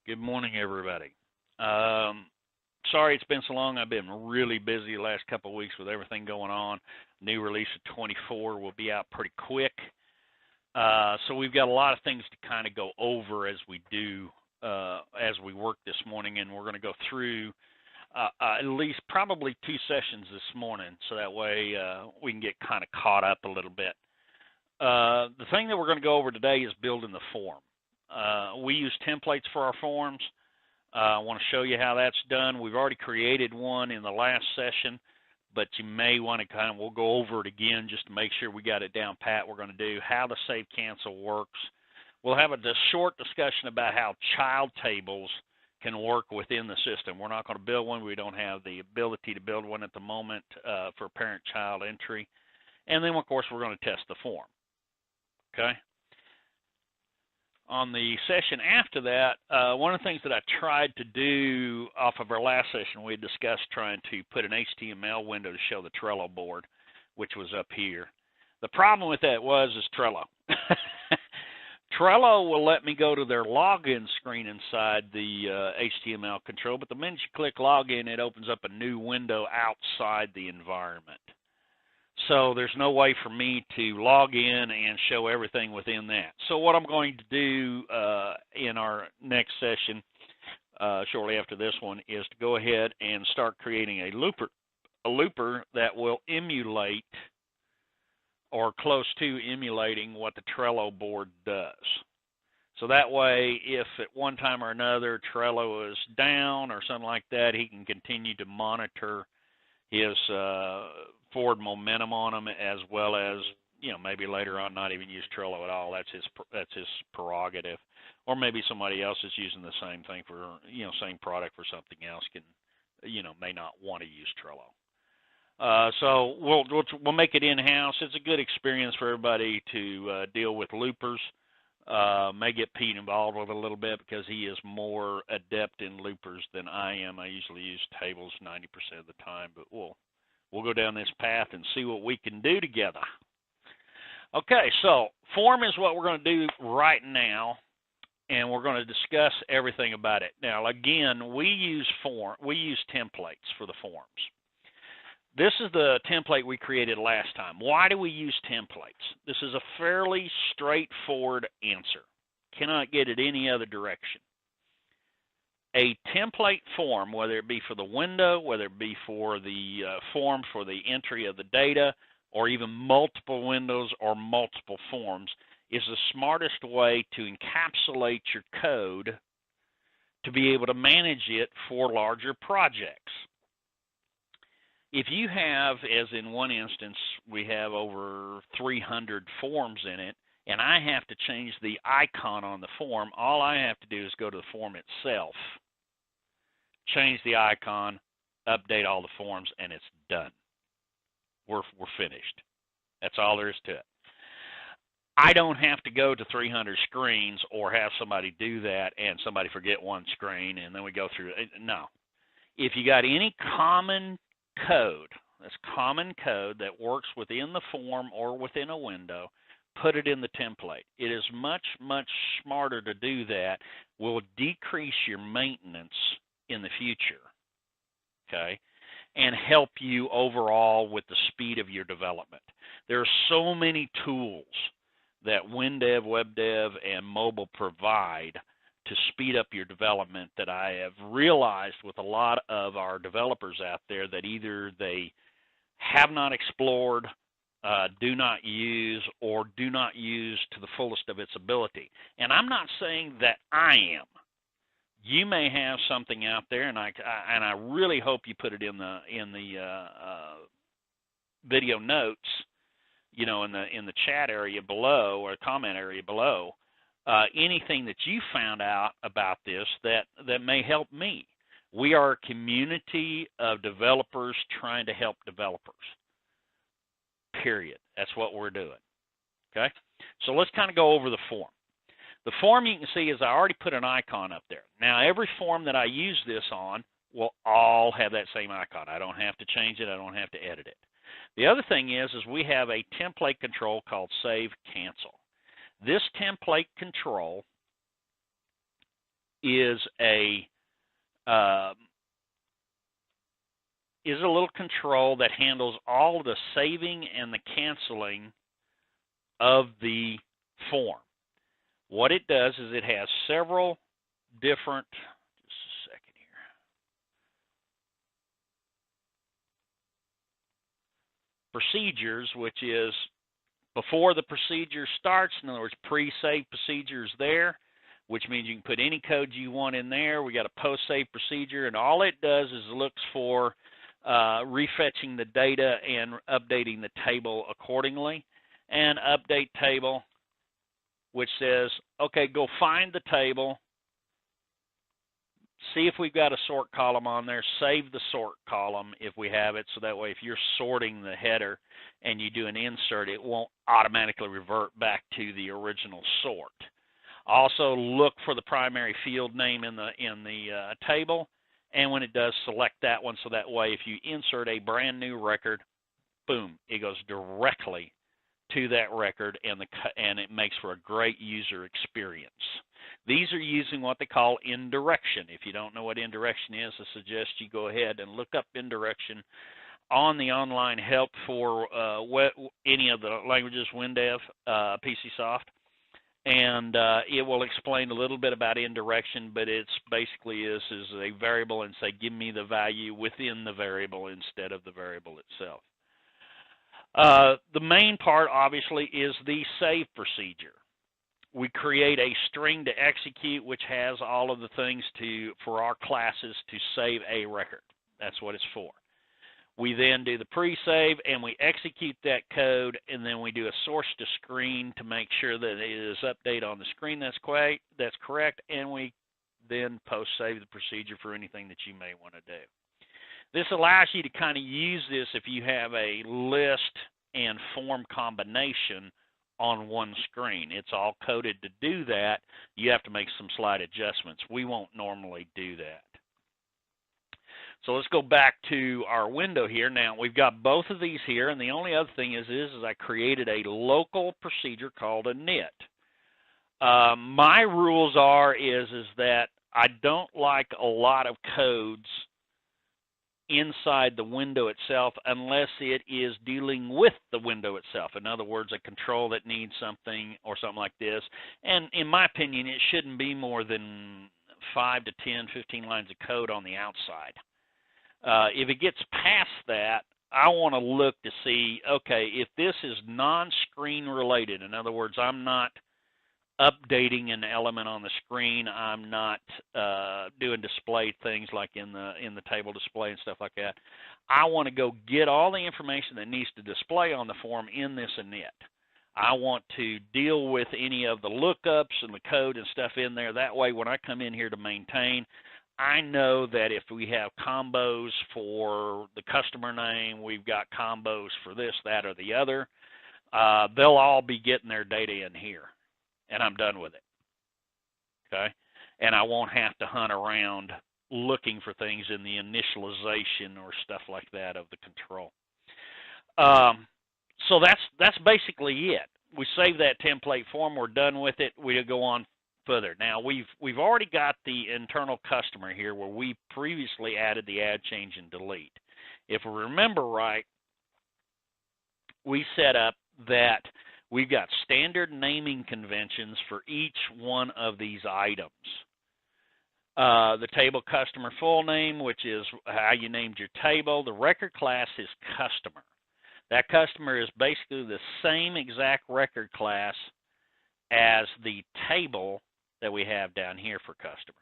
Good morning, everybody. Sorry it's been so long. I've been really busy the last couple of weeks with everything going on. New release of 24 will be out pretty quick. So we've got a lot of things to kind of go over as we do, as we work this morning, and we're going to go through at least probably 2 sessions this morning, so that way we can get kind of caught up a little bit. The thing that we're going to go over today is building the form. We use templates for our forms. I want to show you how that's done. We've already created one in the last session, but you may want to we'll go over it again just to make sure we got it down pat. We're going to do how the save cancel works. We'll have a short discussion about how child tables can work within the system. We're not going to build one. We don't have the ability to build one at the moment for parent-child entry. And then, of course, we're going to test the form. Okay? On the session after that, one of the things that I tried to do off of our last session, we had discussed trying to put an HTML window to show the Trello board, which was up here. The problem with that is Trello. Trello will let me go to their login screen inside the HTML control, but the minute you click login, it opens up a new window outside the environment. So there's no way for me to log in and show everything within that. So what I'm going to do in our next session, shortly after this one, is to go ahead and start creating a looper that will emulate or close to emulating what the Trello board does. So that way, if at one time or another Trello is down or something like that, he can continue to monitor his forward momentum on them, as well as, you know, maybe later on not even use Trello at all. That's his prerogative. Or maybe somebody else is using the same thing for, you know, same product for something else may not want to use Trello. So we'll make it in-house. It's a good experience for everybody to deal with loopers. May get Pete involved with it a little bit because he is more adept in loopers than I am. I usually use tables 90% of the time, but we'll go down this path and see what we can do together. Okay, so form is what we're going to do right now, and we're going to discuss everything about it. Now, again, we use templates for the forms. This is the template we created last time. Why do we use templates? This is a fairly straightforward answer. Cannot get it any other direction. A template form, whether it be for the window, whether it be for the form for the entry of the data, or even multiple windows or multiple forms, is the smartest way to encapsulate your code to be able to manage it for larger projects. If you have, as in one instance, we have over 300 forms in it, and I have to change the icon on the form, all I have to do is go to the form itself, change the icon, update all the forms, and it's done. We're finished. That's all there is to it. I don't have to go to 300 screens or have somebody do that and somebody forget one screen and then we go through it. No. If you got any common code, that's common code that works within the form or within a window, put it in the template. It is much, much smarter to do that. Will decrease your maintenance in the future, okay, and help you overall with the speed of your development. There are so many tools that WinDev, WebDev, and mobile provide to speed up your development that I have realized with a lot of our developers out there that either they have not explored, do not use, or do not use to the fullest of its ability. And I'm not saying that I am. You may have something out there, and I really hope you put it in the video notes, you know, in the chat area below or comment area below. Anything that you found out about this that may help me. We are a community of developers trying to help developers, period. That's what we're doing, okay? So let's kind of go over the form. The form you can see is I already put an icon up there. Now, every form that I use this on will all have that same icon. I don't have to change it. I don't have to edit it. The other thing is we have a template control called Save Cancel. This template control is a little control that handles all the saving and the canceling of the form. What it does is it has several different, just a second here. Procedures, which is before the procedure starts. In other words, pre-save procedures there, which means you can put any code you want in there. We got a post-save procedure, and all it does is looks for refetching the data and updating the table accordingly. And update table, which says, okay, go find the table, see if we've got a sort column on there, save the sort column if we have it, so that way if you're sorting the header and you do an insert, it won't automatically revert back to the original sort. Also, look for the primary field name in the table, and when it does, select that one, so that way if you insert a brand new record, boom, it goes directly to that record, and it makes for a great user experience. These are using what they call indirection. If you don't know what indirection is, I suggest you go ahead and look up indirection on the online help for any of the languages, WinDev, PCSoft, and it will explain a little bit about indirection, but it's basically is a variable and say, give me the value within the variable instead of the variable itself. The main part, obviously, is the save procedure. We create a string to execute, which has all of the things for our classes to save a record. That's what it's for. We then do the pre-save, and we execute that code, and then we do a source to screen to make sure that it is updated on the screen that's correct, and we then post-save the procedure for anything that you may want to do. This allows you to kind of use this if you have a list and form combination on one screen. It's all coded to do that. You have to make some slight adjustments. We won't normally do that. So let's go back to our window here. Now, we've got both of these here, and the only other thing is I created a local procedure called a init. My rules is that I don't like a lot of codes inside the window itself unless it is dealing with the window itself. In other words, a control that needs something or something like this. And in my opinion, it shouldn't be more than 5 to 10, 15 lines of code on the outside. If it gets past that, I want to look to see, okay, if this is non-screen related, in other words, I'm not updating an element on the screen, I'm not doing display things like in the table display and stuff like that, I want to go get all the information that needs to display on the form in this init. I want to deal with any of the lookups and the code and stuff in there. That way, when I come in here to maintain, I know that if we have combos for the customer name, we've got combos for this, that, or the other, they'll all be getting their data in here, and I'm done with it, okay? And I won't have to hunt around looking for things in the initialization or stuff like that of the control. So that's basically it. We save that template form, we're done with it, we go on further. Now, we've already got the internal customer here where we previously added the add, change, and delete. If we remember right, we set up that we've got standard naming conventions for each one of these items. The table customer full name, which is how you named your table. The record class is customer. That customer is basically the same exact record class as the table that we have down here for customer.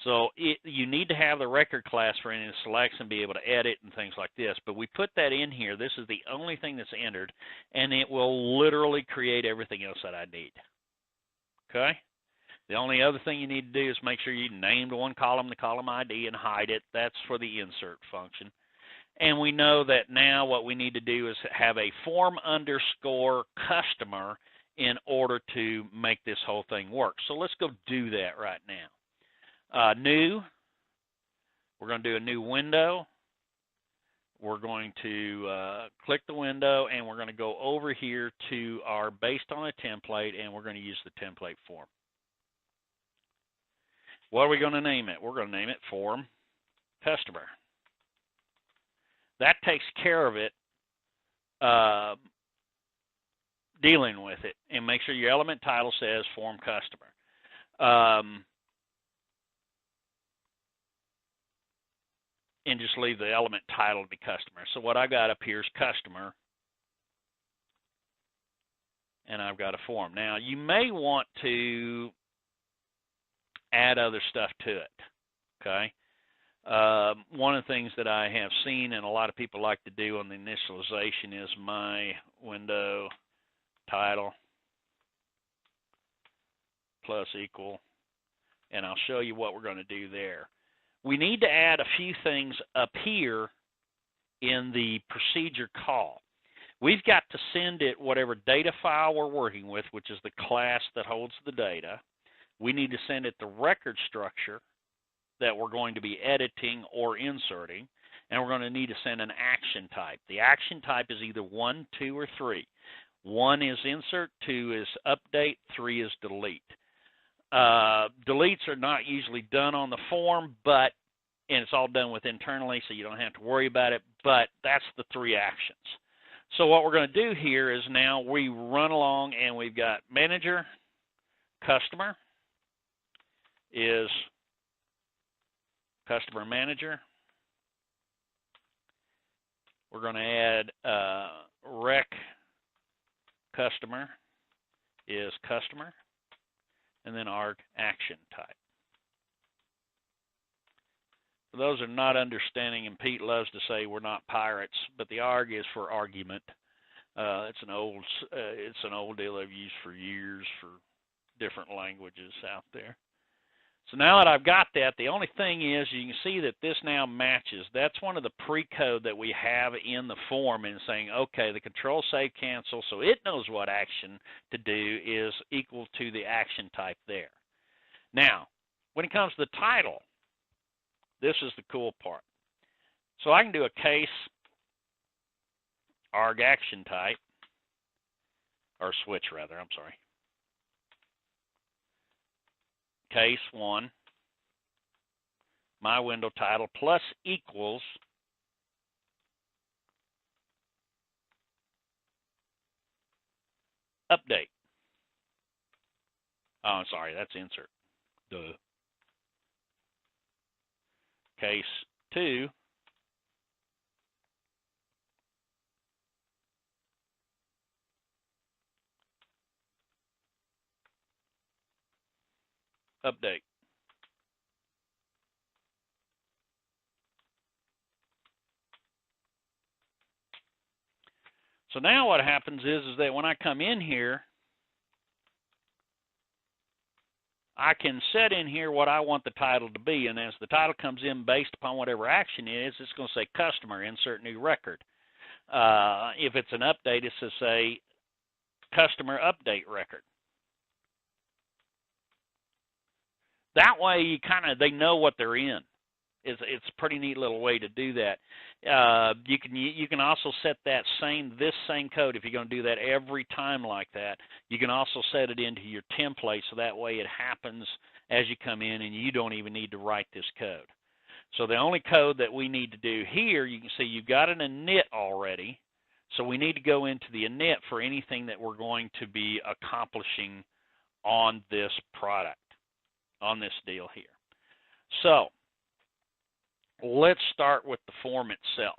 So you need to have the record class for any of the selects and be able to edit and things like this. But we put that in here. This is the only thing that's entered, and it will literally create everything else that I need. Okay? The only other thing you need to do is make sure you named one column, the column ID, and hide it. That's for the insert function. And we know that now what we need to do is have a form underscore customer in order to make this whole thing work. So let's go do that right now. New, we're going to do a new window. We're going to click the window, and we're going to go over here to our based on a template, and we're going to use the template form. What are we going to name it? We're going to name it Form Customer. That takes care of it, dealing with it, and make sure your element title says Form Customer. And just leave the element title to be Customer. So what I got up here is Customer, and I've got a form. Now, you may want to add other stuff to it, okay? One of the things that I have seen and a lot of people like to do on the initialization is my window title plus equal, and I'll show you what we're going to do there. We need to add a few things up here in the procedure call. We've got to send it whatever data file we're working with, which is the class that holds the data. We need to send it the record structure that we're going to be editing or inserting, and we're going to need to send an action type. The action type is either 1, 2, or 3. 1 is insert, 2 is update, 3 is delete. Deletes are not usually done on the form, and it's all done with internally, so you don't have to worry about it, but that's the 3 actions. So what we're going to do here is now we run along, and we've got manager, customer is customer manager. We're going to add rec customer is customer, and then arg action type. For those who are not understanding, and Pete loves to say we're not pirates, but the arg is for argument. It's an old deal I've used for years for different languages out there. So now that I've got that, the only thing is you can see that this now matches. That's one of the pre-code that we have in the form, and saying, okay, the control save cancel, so it knows what action to do is equal to the action type there. Now, when it comes to the title, this is the cool part. So I can do a case arg action type, or switch rather, I'm sorry. Case 1, my window title plus equals update. Oh, I'm sorry, that's insert. Duh. Case 2, update. So now what happens is that when I come in here, I can set in here what I want the title to be, and as the title comes in based upon whatever action it is, it's going to say customer, insert new record. If it's an update, it's to say customer update record. That way, they know what they're in. It's a pretty neat little way to do that. You can also set this same code, if you're going to do that every time like that. You can also set it into your template, so that way it happens as you come in, and you don't even need to write this code. So the only code that we need to do here, you can see you've got an init already. So we need to go into the init for anything that we're going to be accomplishing on this product, on this deal here. So let's start with the form itself.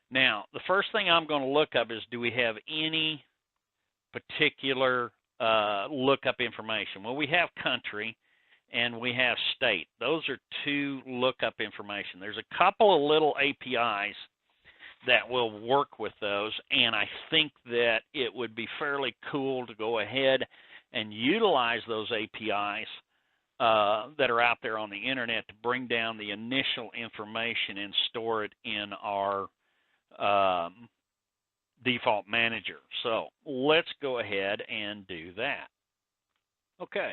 Now, the first thing I'm going to look up is, do we have any particular lookup information? Well, we have country and we have state. Those are 2 lookup information. There's a couple of little APIs that will work with those, and I think that it would be fairly cool to go ahead and utilize those APIs that are out there on the internet to bring down the initial information and store it in our default manager. So let's go ahead and do that. Okay,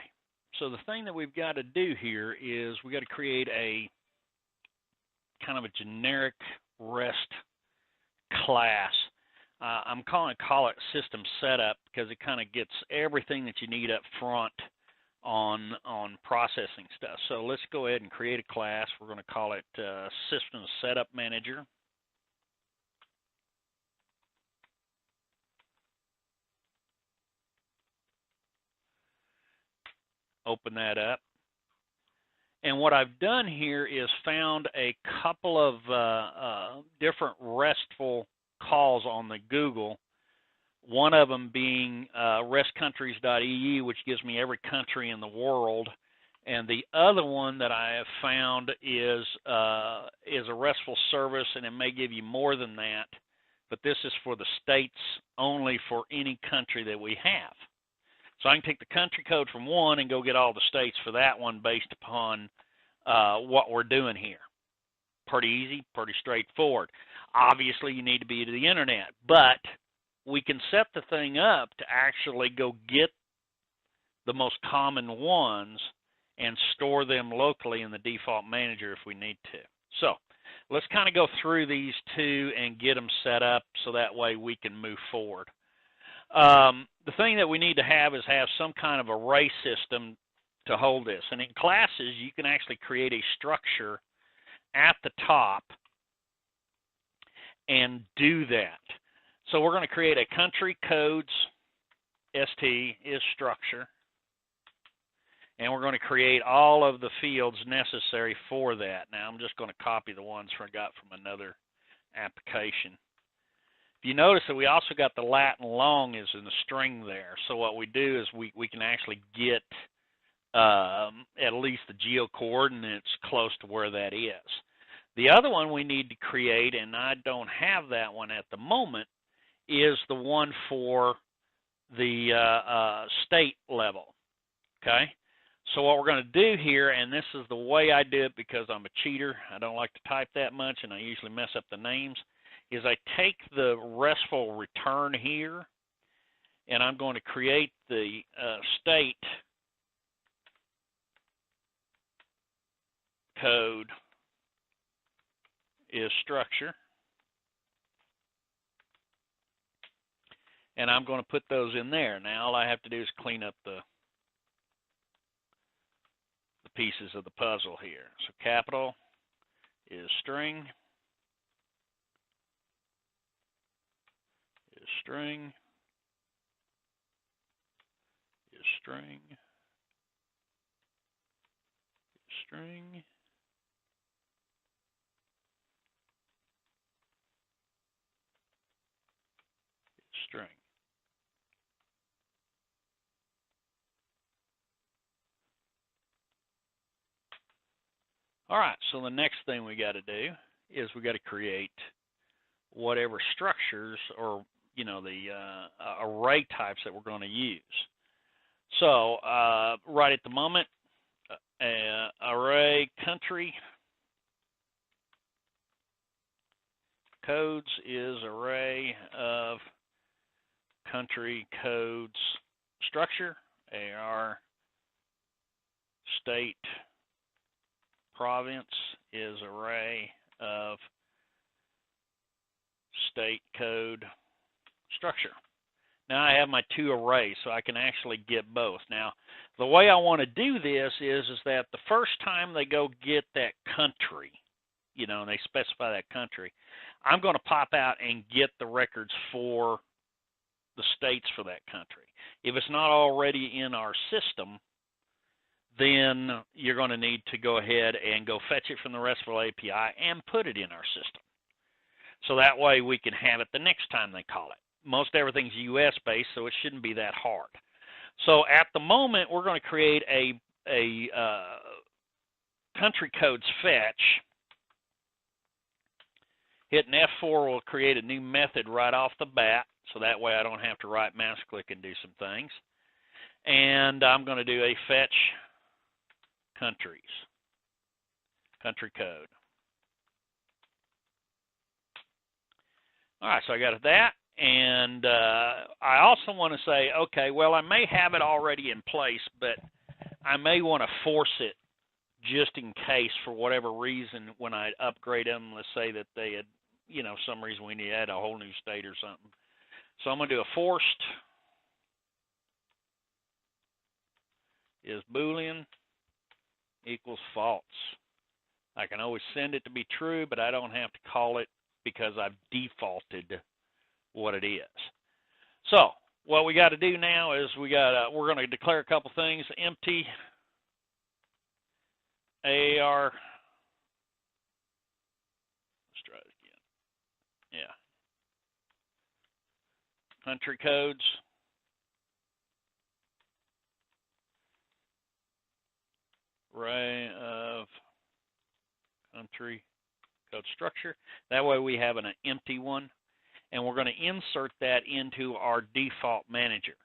so the thing that we've got to do here is we've got to create a kind of a generic REST class. I'm call it system setup because it kind of gets everything that you need up front on processing stuff. So let's go ahead and create a class. We're going to call it System Setup Manager. Open that up. And what I've done here is found a couple of different RESTful calls on the Google. One of them being restcountries.eu, which gives me every country in the world. And the other one that I have found is a RESTful service, and it may give you more than that. But this is for the states only for any country that we have. So I can take the country code from one and go get all the states for that one based upon what we're doing here. Pretty easy, pretty straightforward. Obviously, you need to be to the internet, but we can set the thing up to actually go get the most common ones and store them locally in the default manager if we need to. So let's kind of go through these two and get them set up so that way we can move forward. The thing that we need to have is have some kind of array system to hold this. And in classes, you can actually create a structure at the top and do that. So we're going to create a country codes ST is structure. And we're going to create all of the fields necessary for that. Now I'm just going to copy the ones I got from another application. If you notice that we also got the lat and long is in the string there. So what we do is we can actually get at least the geo coordinates close to where that is. The other one we need to create, and I don't have that one at the moment, is the one for the state level. Okay? So what we're going to do here, and this is the way I do it because I'm a cheater, I don't like to type that much and I usually mess up the names, is I take the RESTful return here and I'm going to create the state code is structure. And I'm going to put those in there. Now all I have to do is clean up the pieces of the puzzle here. So capital is string, is string, is string, is string, is string. All right, so the next thing we got to do is we got to create whatever structures or, you know, the array types that we're going to use. So right at the moment, array country codes is array of country codes structure, AR state province is array of state code structure. Now I have my two arrays, so I can actually get both. Now, the way I want to do this is that the first time they go get that country, you know, and they specify that country, I'm going to pop out and get the records for the states for that country. If it's not already in our system, then you're going to need to go ahead and go fetch it from the RESTful API and put it in our system. So that way we can have it the next time they call it. Most everything's US-based, so it shouldn't be that hard. So at the moment, we're going to create a country codes fetch. Hitting F4 will create a new method right off the bat, so that way I don't have to right mouse click and do some things. And I'm going to do a fetch countries, country code. All right, so I got that. And I also want to say, okay, well, I may have it already in place, but I may want to force it just in case for whatever reason when I upgrade them, let's say that they had, you know, some reason we need to add a whole new state or something. So I'm going to do a forced is Boolean equals false. I can always send it to be true, but I don't have to call it because I've defaulted what it is. So what we got to do now is we're going to declare a couple things. Empty AR. Let's try it again. Yeah. Country codes. Array of country code structure. That way we have an empty one. And we're going to insert that into our default manager.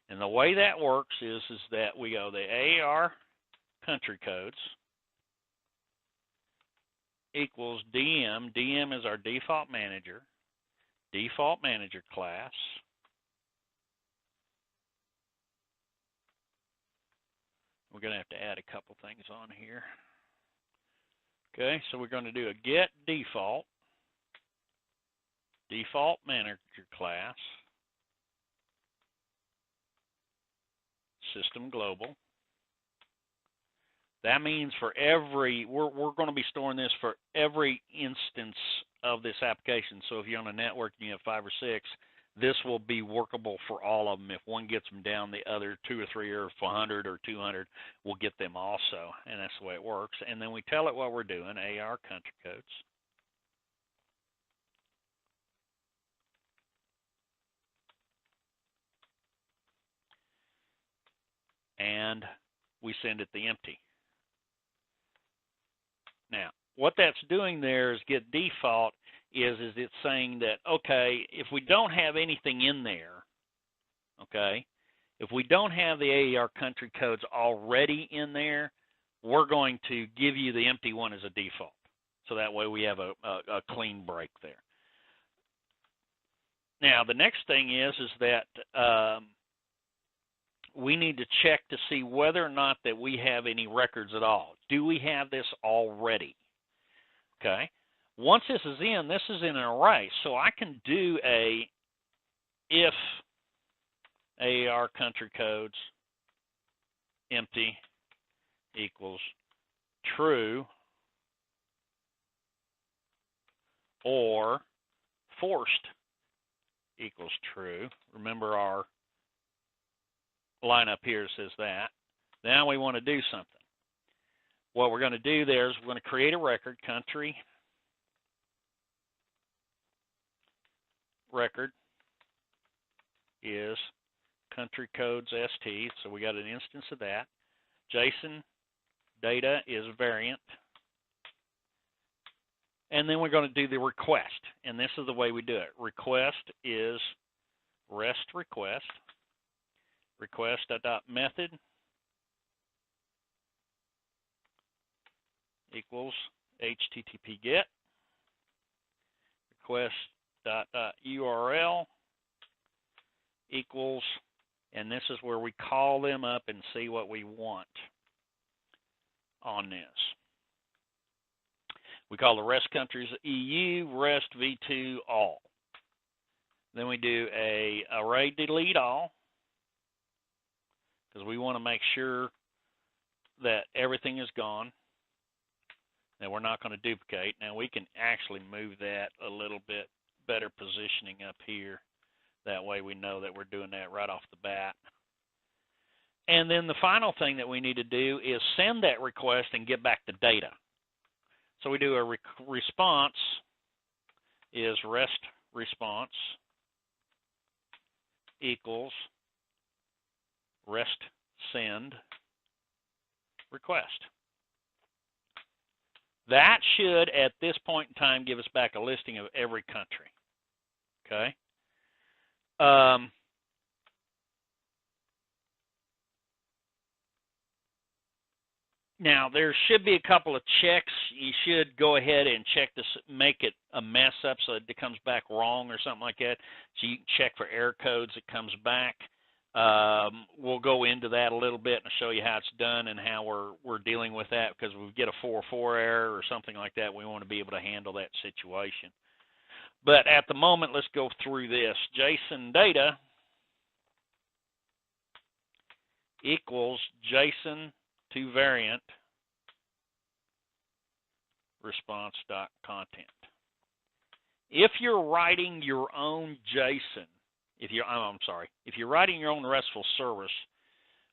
And the way that works is that we go the AR country codes equals DM. DM is our default manager class. We're going to have to add a couple things on here. Okay, so we're going to do a get default manager class, system global. That means for every, we're going to be storing this for every instance of this application. So if you're on a network and you have 5 or 6, this will be workable for all of them. If one gets them down, the other 2 or 3 or 400 or 200 will get them also. And that's the way it works. And then we tell it what we're doing, AR country codes. And we send it the empty. Now, what that's doing there is get default is it's saying that, okay, if we don't have anything in there, okay, if we don't have the AER country codes already in there, we're going to give you the empty one as a default. So that way we have a clean break there. Now, the next thing is that we need to check to see whether or not that we have any records at all. Do we have this already? Okay. Once this is in an array. So I can do a if AR country codes empty equals true or forced equals true. Remember our line up here says that. Now we want to do something. What we're going to do there is we're going to create a record, country record is country codes ST, so we got an instance of that. JSON data is variant. And then we're going to do the request, and this is the way we do it. Request is REST request. Request.method equals HTTP GET. Request.url equals, and this is where we call them up and see what we want on this. We call the REST countries EU, REST v2 all. Then we do a array delete all, because we want to make sure that everything is gone, that we're not going to duplicate. Now we can actually move that a little bit better positioning up here. That way we know that we're doing that right off the bat. And then the final thing that we need to do is send that request and get back the data. So we do a response is REST response equals REST send request. That should, at this point in time, give us back a listing of every country. Okay? Now, there should be a couple of checks. You should go ahead and check this, make it a mess up so it comes back wrong or something like that. So you can check for error codes that comes back. We'll go into that a little bit and show you how it's done and how we're dealing with that, because if we get a 404 error or something like that, we want to be able to handle that situation. But at the moment, let's go through this. JSON data equals JSON to variant response.content. If you're writing your own JSON, if you're writing your own RESTful service,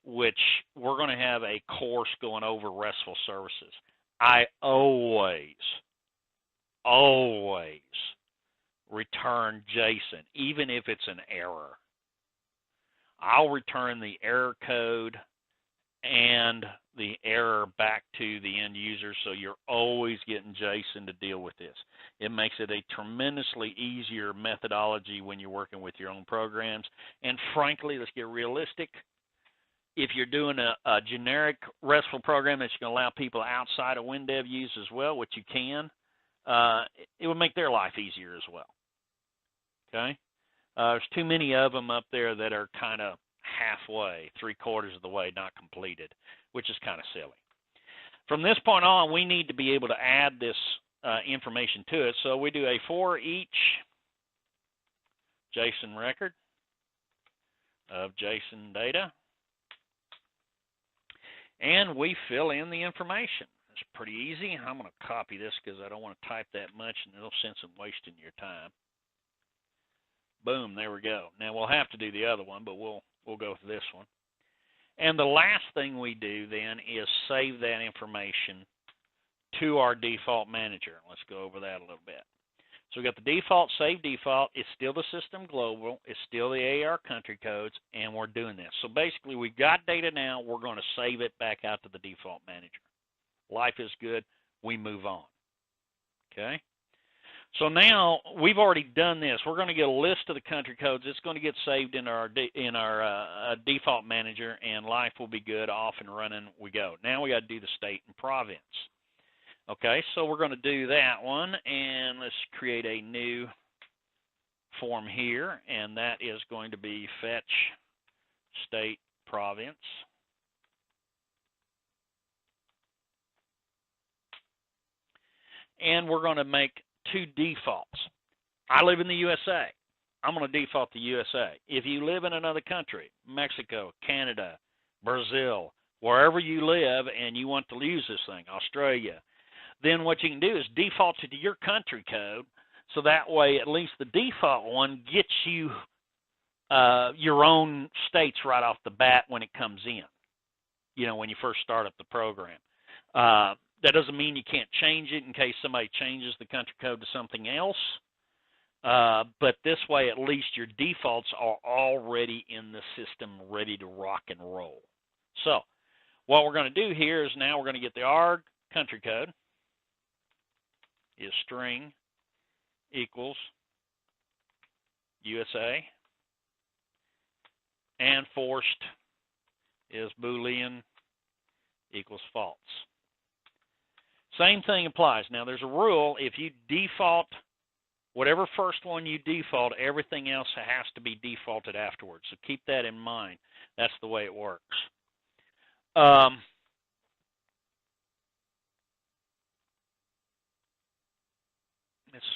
which we're going to have a course going over RESTful services, I always return JSON, even if it's an error. I'll return the error code and the error back to the end user, so you're always getting JSON to deal with this. It makes it a tremendously easier methodology when you're working with your own programs. And frankly, let's get realistic. If you're doing a generic RESTful program that's going to allow people outside of WinDev use as well, which you can, it would make their life easier as well. Okay? There's too many of them up there that are kind of halfway, 3/4 of the way, not completed, which is kind of silly. From this point on, we need to be able to add this information to it. So we do a for each JSON record of JSON data, and we fill in the information. It's pretty easy. I'm going to copy this because I don't want to type that much, and it'll sense I'm wasting your time. Boom, there we go. Now we'll have to do the other one, but we'll go with this one. And the last thing we do then is save that information to our default manager. Let's go over that a little bit. So we got the default, save default. It's still the system global. It's still the AR country codes, and we're doing this. So basically, we've got data now. We're going to save it back out to the default manager. Life is good. We move on. Okay? So now we've already done this. We're going to get a list of the country codes. It's going to get saved in our default manager, and life will be good. Off and running we go. Now we got to do the state and province. Okay, so we're going to do that one, and let's create a new form here, and that is going to be fetch state province. And we're going to make two defaults. I live in the USA. I'm going to default to USA. If you live in another country, Mexico, Canada, Brazil, wherever you live and you want to use this thing, Australia, then what you can do is default it to your country code, so that way at least the default one gets you your own states right off the bat when it comes in, you know, when you first start up the program. That doesn't mean you can't change it in case somebody changes the country code to something else, but this way at least your defaults are already in the system ready to rock and roll. So what we're going to do here is now we're going to get the ARG country code is string equals USA, and forced is Boolean equals false. Same thing applies. Now there's a rule. If you default, whatever first one you default, everything else has to be defaulted afterwards. So keep that in mind. That's the way it works. Let's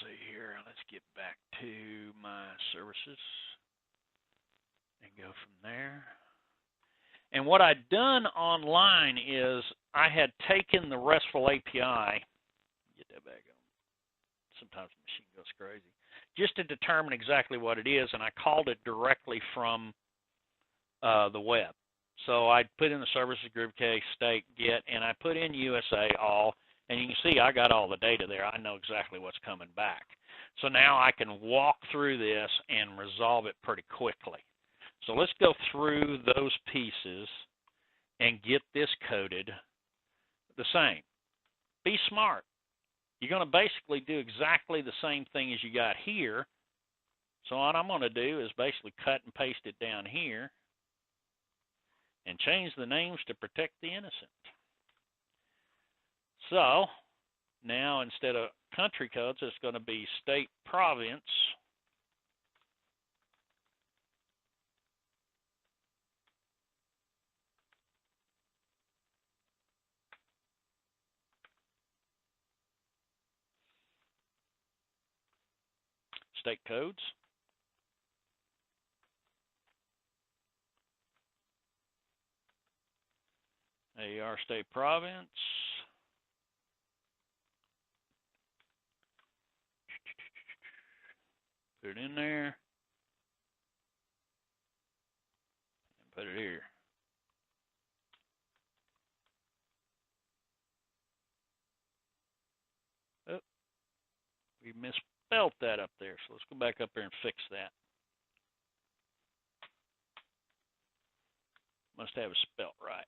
see here. Let's get back to my services and go from there. And what I'd done online is I had taken the RESTful API, get that back on, sometimes the machine goes crazy, just to determine exactly what it is, and I called it directly from the web. So I put in the services group case, state, get, and I put in USA all, and you can see I got all the data there. I know exactly what's coming back. So now I can walk through this and resolve it pretty quickly. So let's go through those pieces and get this coded the same. Be smart. You're going to basically do exactly the same thing as you got here. So what I'm going to do is basically cut and paste it down here and change the names to protect the innocent. So now instead of country codes, it's going to be state province state codes. AR state province. Put it in there. And put it here. Oh, we misspelled that up there. So let's go back up there and fix that. Must have it spelt right.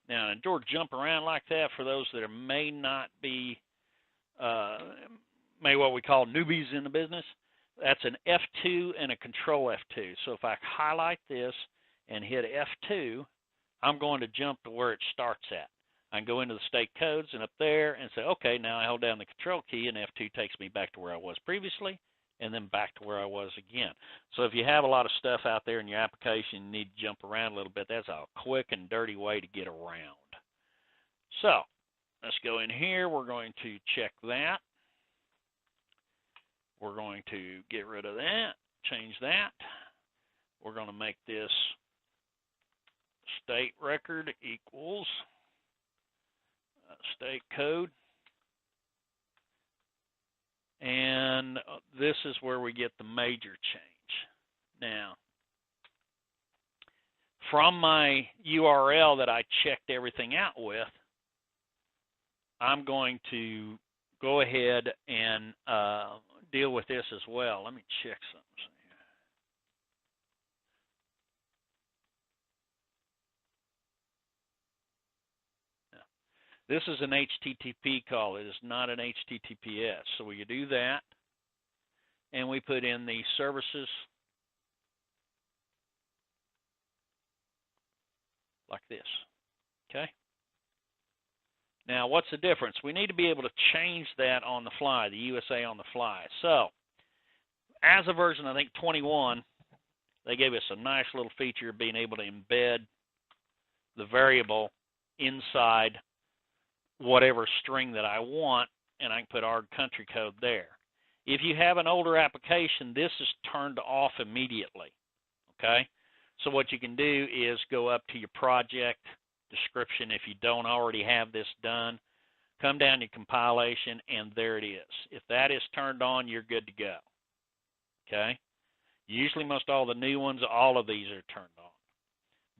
Now, in order to jump around like that, for those that may not be, may what we call newbies in the business, that's an F2 and a control F2. So if I highlight this and hit F2, I'm going to jump to where it starts at. I can go into the state codes and up there and say, okay, now I hold down the control key and F2 takes me back to where I was previously and then back to where I was again. So if you have a lot of stuff out there in your application, you need to jump around a little bit, that's a quick and dirty way to get around. So let's go in here. We're going to check that. We're going to get rid of that, change that. We're going to make this state record equals state code. And this is where we get the major change. Now, from my URL that I checked everything out with, I'm going to go ahead and deal with this as well. Let me check something. This is an HTTP call. It is not an HTTPS. So we do that, and we put in the services like this. Okay? Now, what's the difference? We need to be able to change that on the fly, the USA on the fly. So, as a version, I think 21, they gave us a nice little feature of being able to embed the variable inside whatever string that I want, and I can put our country code there. If you have an older application, this is turned off immediately, okay? So what you can do is go up to your project description if you don't already have this done, come down to compilation, and there it is. If that is turned on, you're good to go, okay? Usually most all the new ones, all of these are turned on.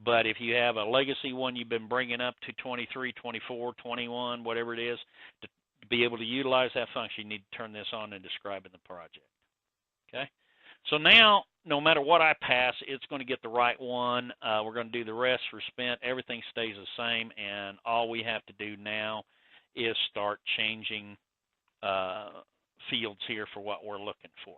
But if you have a legacy one you've been bringing up to 23, 24, 21, whatever it is, to be able to utilize that function, you need to turn this on and describe in the project. Okay? So now, no matter what I pass, it's going to get the right one. We're going to do the rest for spent. Everything stays the same, and all we have to do now is start changing fields here for what we're looking for.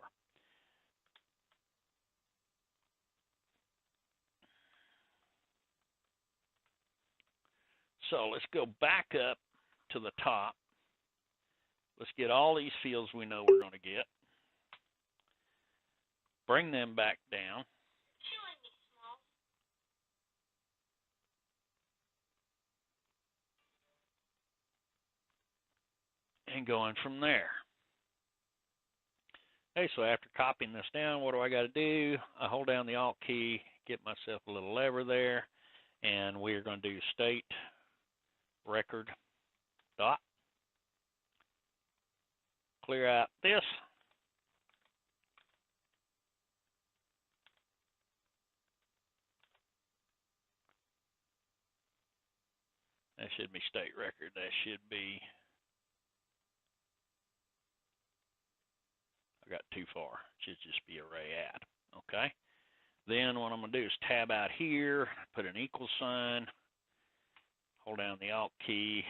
So let's go back up to the top. Let's get all these fields we know we're going to get. Bring them back down. And going from there. Okay, so after copying this down, what do I got to do? I hold down the Alt key, get myself a little lever there, and we're going to do state record dot. Clear out this. That should be state record. That should be, I got too far. It should just be array add. Okay. Then what I'm going to do is tab out here, put an equal sign, hold down the Alt key.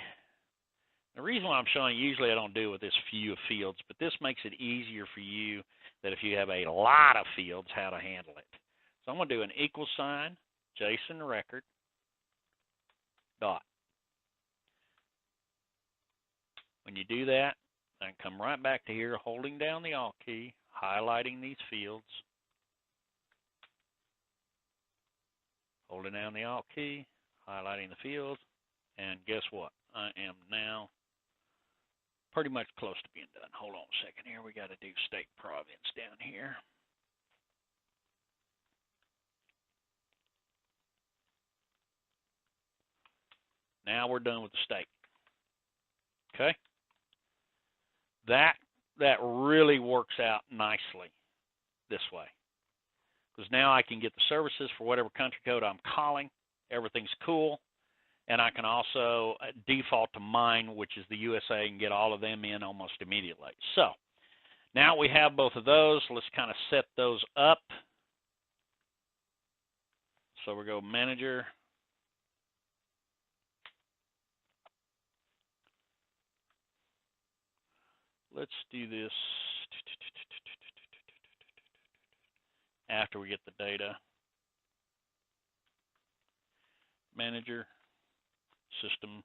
The reason why I'm showing, usually I don't deal with this few of fields, but this makes it easier for you that if you have a lot of fields, how to handle it. So I'm going to do an equal sign, JSON record, dot. When you do that, I can come right back to here, holding down the Alt key, highlighting these fields, holding down the Alt key, highlighting the fields, and guess what? I am now pretty much close to being done. Hold on a second here. We got to do state province down here. Now we're done with the state. Okay? That really works out nicely this way. Because now I can get the services for whatever country code I'm calling. Everything's cool. And I can also default to mine, which is the USA, and get all of them in almost immediately. So now we have both of those. Let's kind of set those up. So we go Manager. Let's do this after we get the data. Manager, System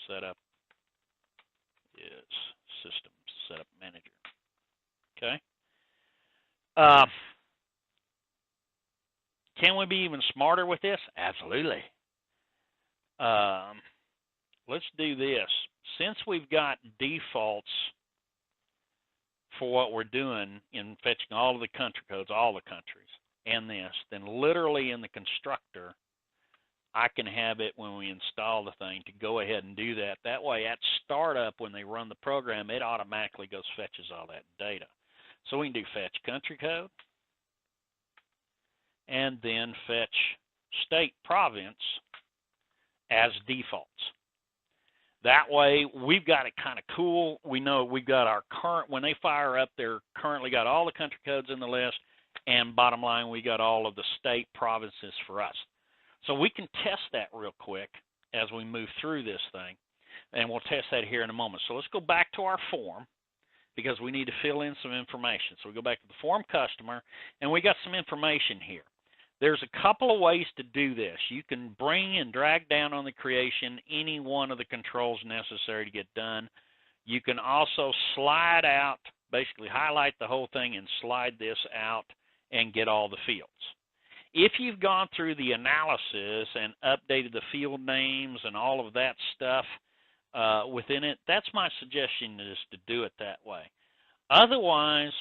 Setup is System Setup Manager. Okay. Can we be even smarter with this? Absolutely. Let's do this. Since we've got defaults for what we're doing in fetching all of the country codes, all the countries, and this, then literally in the constructor, I can have it when we install the thing to go ahead and do that. That way at startup, when they run the program, it automatically goes fetches all that data. So we can do fetch country code and then fetch state province as defaults. That way, we've got it kind of cool. We know we've got our current, when they fire up, they're currently got all the country codes in the list, and bottom line, we got all of the state provinces for us. So we can test that real quick as we move through this thing, and we'll test that here in a moment. So let's go back to our form, because we need to fill in some information. So we go back to the form customer, and we got some information here. There's a couple of ways to do this. You can bring and drag down on the creation any one of the controls necessary to get done. You can also slide out, basically highlight the whole thing and slide this out and get all the fields. If you've gone through the analysis and updated the field names and all of that stuff within it, that's my suggestion, is to do it that way. Otherwise,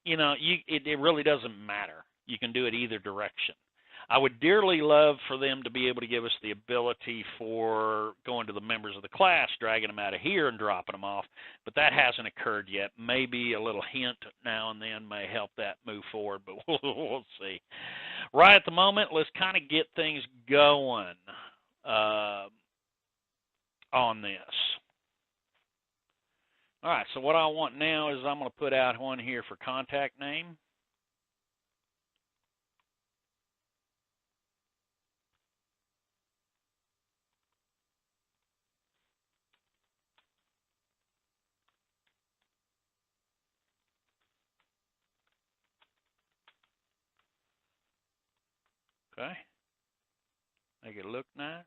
you know, it really doesn't matter. You can do it either direction. I would dearly love for them to be able to give us the ability for going to the members of the class, dragging them out of here and dropping them off, but that hasn't occurred yet. Maybe a little hint now and then may help that move forward, but we'll see. Right at the moment, let's kind of get things going on this. All right, so what I want now is I'm going to put out one here for contact name. Okay, make it look nice.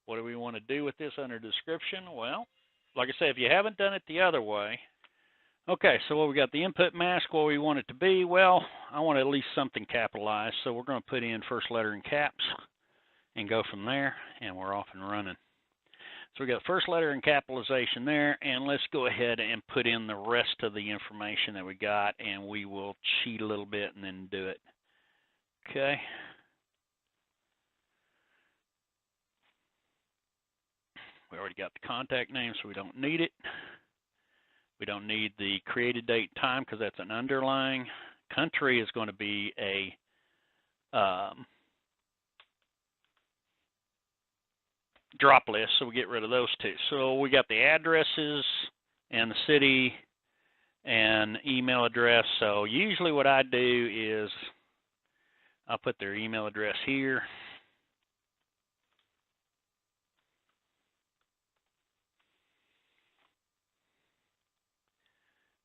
What do we want to do with this under description? Well, like I say, if you haven't done it the other way, okay, so what we got the input mask, what we want it to be, well, I want at least something capitalized, so we're going to put in first letter in caps and go from there, and we're off and running. So we got first letter in capitalization there, and let's go ahead and put in the rest of the information that we got, and we will cheat a little bit and then do it. Okay. We already got the contact name, so we don't need it. We don't need the created date and time because that's an underlying. Country is going to be a drop list, so we get rid of those two. So we got the addresses and the city and email address. So usually what I do is I'll put their email address here.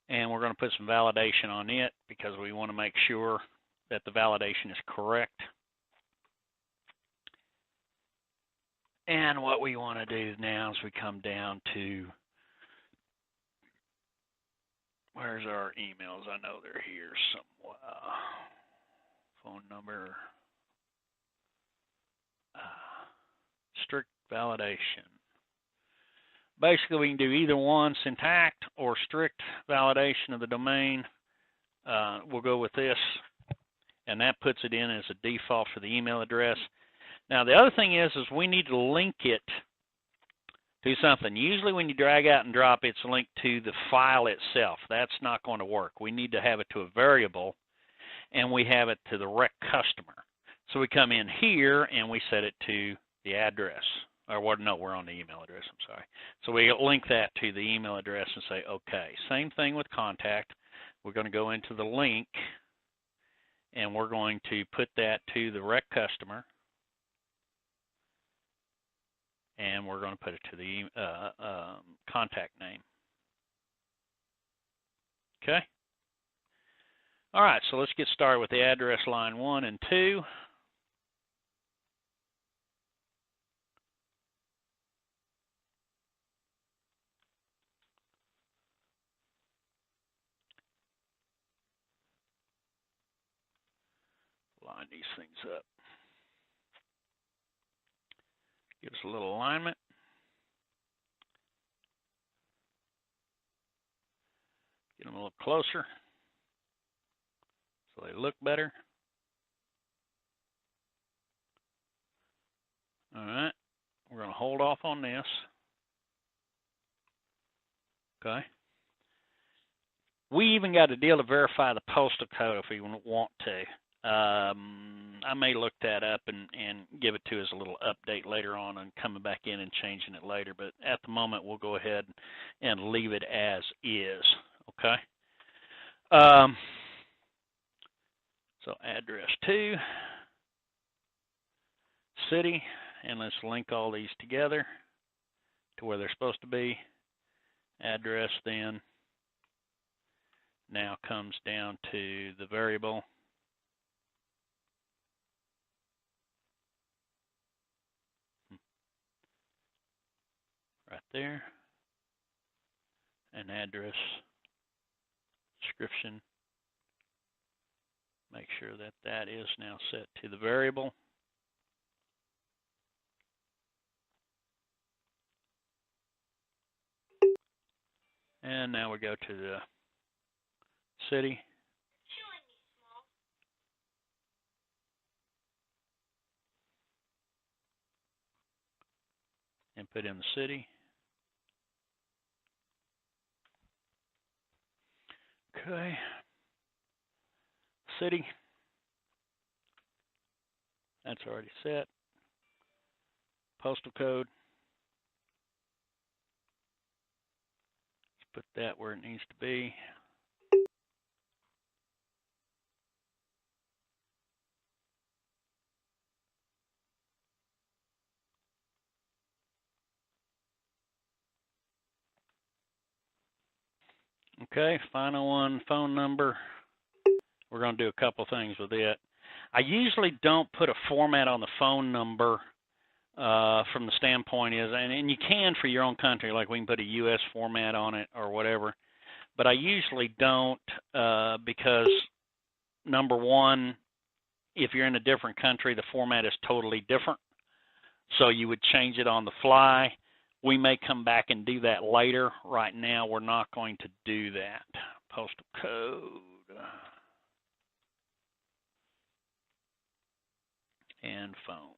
And we're going to put some validation on it because we want to make sure that the validation is correct. And what we want to do now is we come down to, where's our emails? I know they're here somewhere. Phone number. Strict validation. Basically, we can do either one, syntact or strict validation of the domain. We'll go with this, and that puts it in as a default for the email address. Now, the other thing is we need to link it to something. Usually when you drag out and drop, it's linked to the file itself. That's not going to work. We need to have it to a variable, and we have it to the rec customer. So we come in here, and we set it to the address. Or what? No, we're on the email address, I'm sorry. So we link that to the email address and say, okay. Same thing with contact. We're going to go into the link, and we're going to put that to the rec customer. And we're going to put it to the contact name. Okay? All right, so let's get started with the address line 1 and 2. Line these things up. Give us a little alignment. Get them a little closer so they look better. All right, we're going to hold off on this. Okay. We even got a deal to verify the postal code if we want to. I may look that up and give it to us a little update later on and coming back in and changing it later. But at the moment, we'll go ahead and leave it as is. Okay. So address 2, city, and let's link all these together to where they're supposed to be. Address then now comes down to the variable. Right there. An address description. Make sure that that is now set to the variable. And now we go to the city. And put in the city. Okay. City. That's already set. Postal code. Let's put that where it needs to be. Okay, final one, phone number. We're going to do a couple things with it. I usually don't put a format on the phone number from the standpoint is, and you can for your own country, like we can put a U.S. format on it or whatever, but I usually don't because, number one, if you're in a different country, the format is totally different, so you would change it on the fly. We may come back and do that later. Right now, we're not going to do that. Postal code. And phone.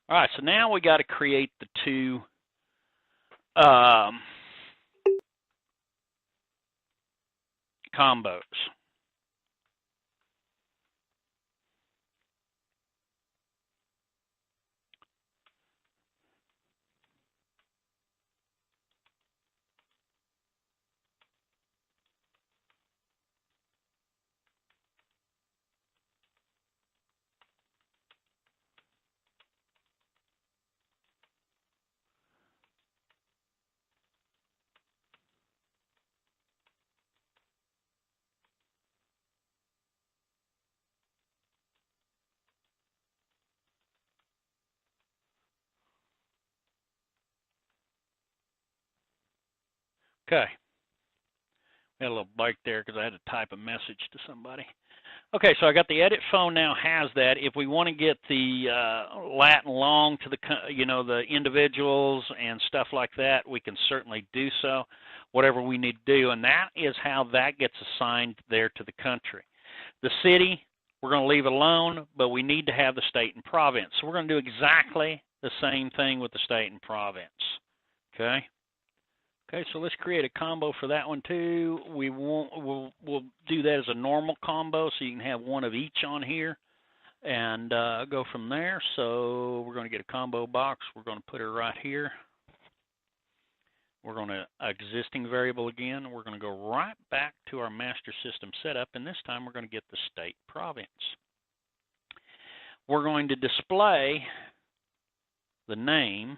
All right, so now we got to create the two combos. Okay. We had a little break there because I had to type a message to somebody. Okay, so I got the edit phone now has that. If we want to get the lat and long to the, the individuals and stuff like that, we can certainly do so, whatever we need to do. And that is how that gets assigned there to the country. The city, We're going to leave it alone, but we need to have the state and province. So we're going to do exactly the same thing with the state and province. Okay? Okay, so let's create a combo for that one too. We'll do that as a normal combo, so you can have one of each on here and go from there. So we're going to get a combo box. We're going to put it right here. We're going to existing variable again. We're going to go right back to our master system setup, and this time we're going to get the state province. We're going to display the name,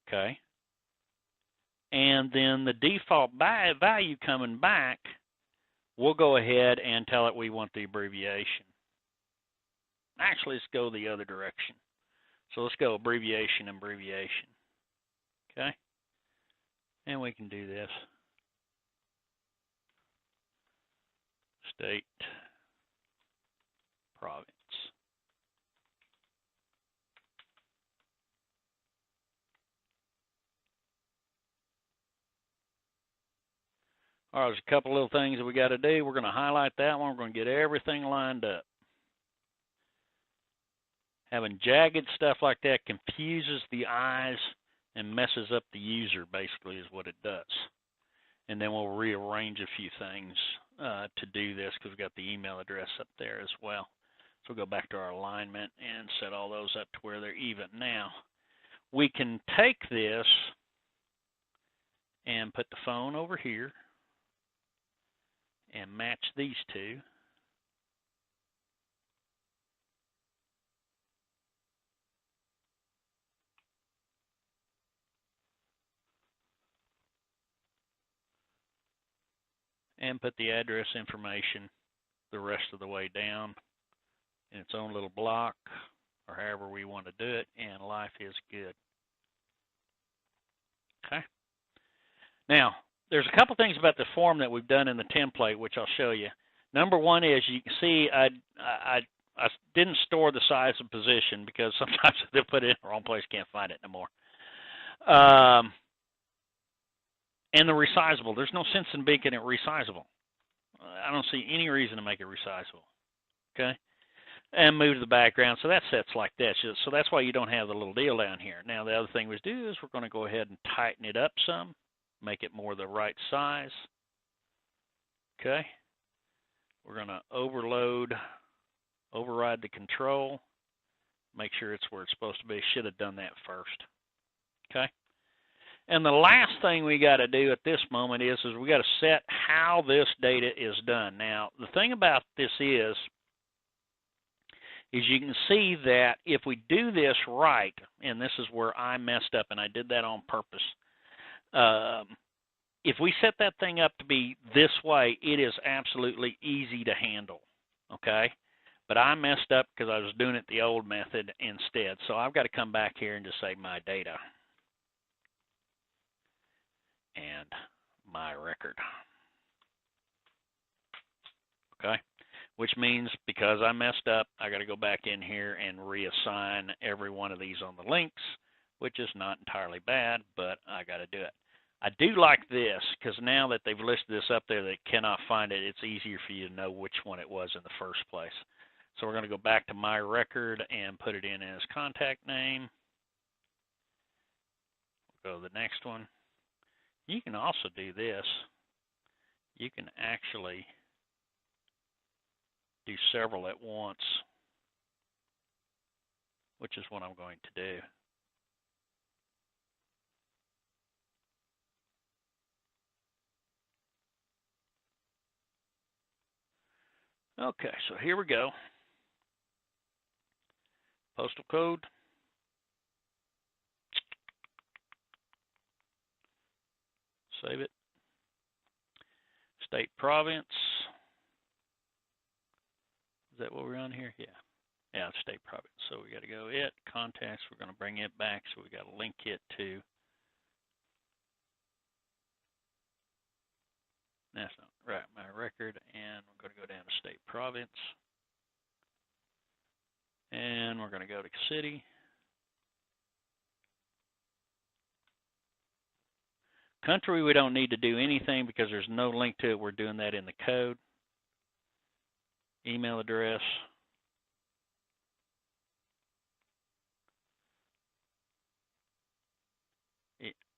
okay, and then the default value coming back, we'll go ahead and tell it we want the abbreviation. Actually, let's go the other direction. So let's go abbreviation, okay? And we can do this. State, province. All right, there's a couple little things that we got to do. We're going to highlight that one. We're going to get everything lined up. Having jagged stuff like that confuses the eyes and messes up the user, basically, is what it does. And then we'll rearrange a few things to do this because we've got the email address up there as well. So we'll go back to our alignment and set all those up to where they're even. Now, we can take this and put the phone over here and match these two. And put the address information the rest of the way down in its own little block, or however we want to do it, and life is good. Okay. Now, there's a couple things about the form that we've done in the template, which I'll show you. Number one is, you can see I didn't store the size and position because sometimes they'll put it in the wrong place, can't find it no more. And the resizable. There's no sense in making it resizable. I don't see any reason to make it resizable. Okay? And move to the background. So that sets like that. So that's why you don't have the little deal down here. Now, the other thing we do is we're going to go ahead and tighten it up some. Make it more the right size. Okay? We're going to override the control. Make sure it's where it's supposed to be. Should have done that first. Okay? And the last thing we got to do at this moment is we got to set how this data is done. Now, the thing about this is you can see that if we do this right, and this is where I messed up, and I did that on purpose. If we set that thing up to be this way, it is absolutely easy to handle, okay? But I messed up because I was doing it the old method instead. So I've got to come back here and just say my data. And my record. Okay? Which means because I messed up, I got to go back in here and reassign every one of these on the links, which is not entirely bad, but I got to do it. I do like this because now that they've listed this up there, they cannot find it. It's easier for you to know which one it was in the first place. So we're going to go back to my record and put it in as contact name. We'll go to the next one. You can also do this. You can actually do several at once, which is what I'm going to do. Okay, so here we go. Postal code. Save it. State province. Is that what we're on here? Yeah. Yeah, it's state province. So we got to go it, contacts. We're going to bring it back. So we got to link it to. That's not right. My record. And we're going to go down to state province. And we're going to go to city. Country, we don't need to do anything because there's no link to it. We're doing that in the code. email address.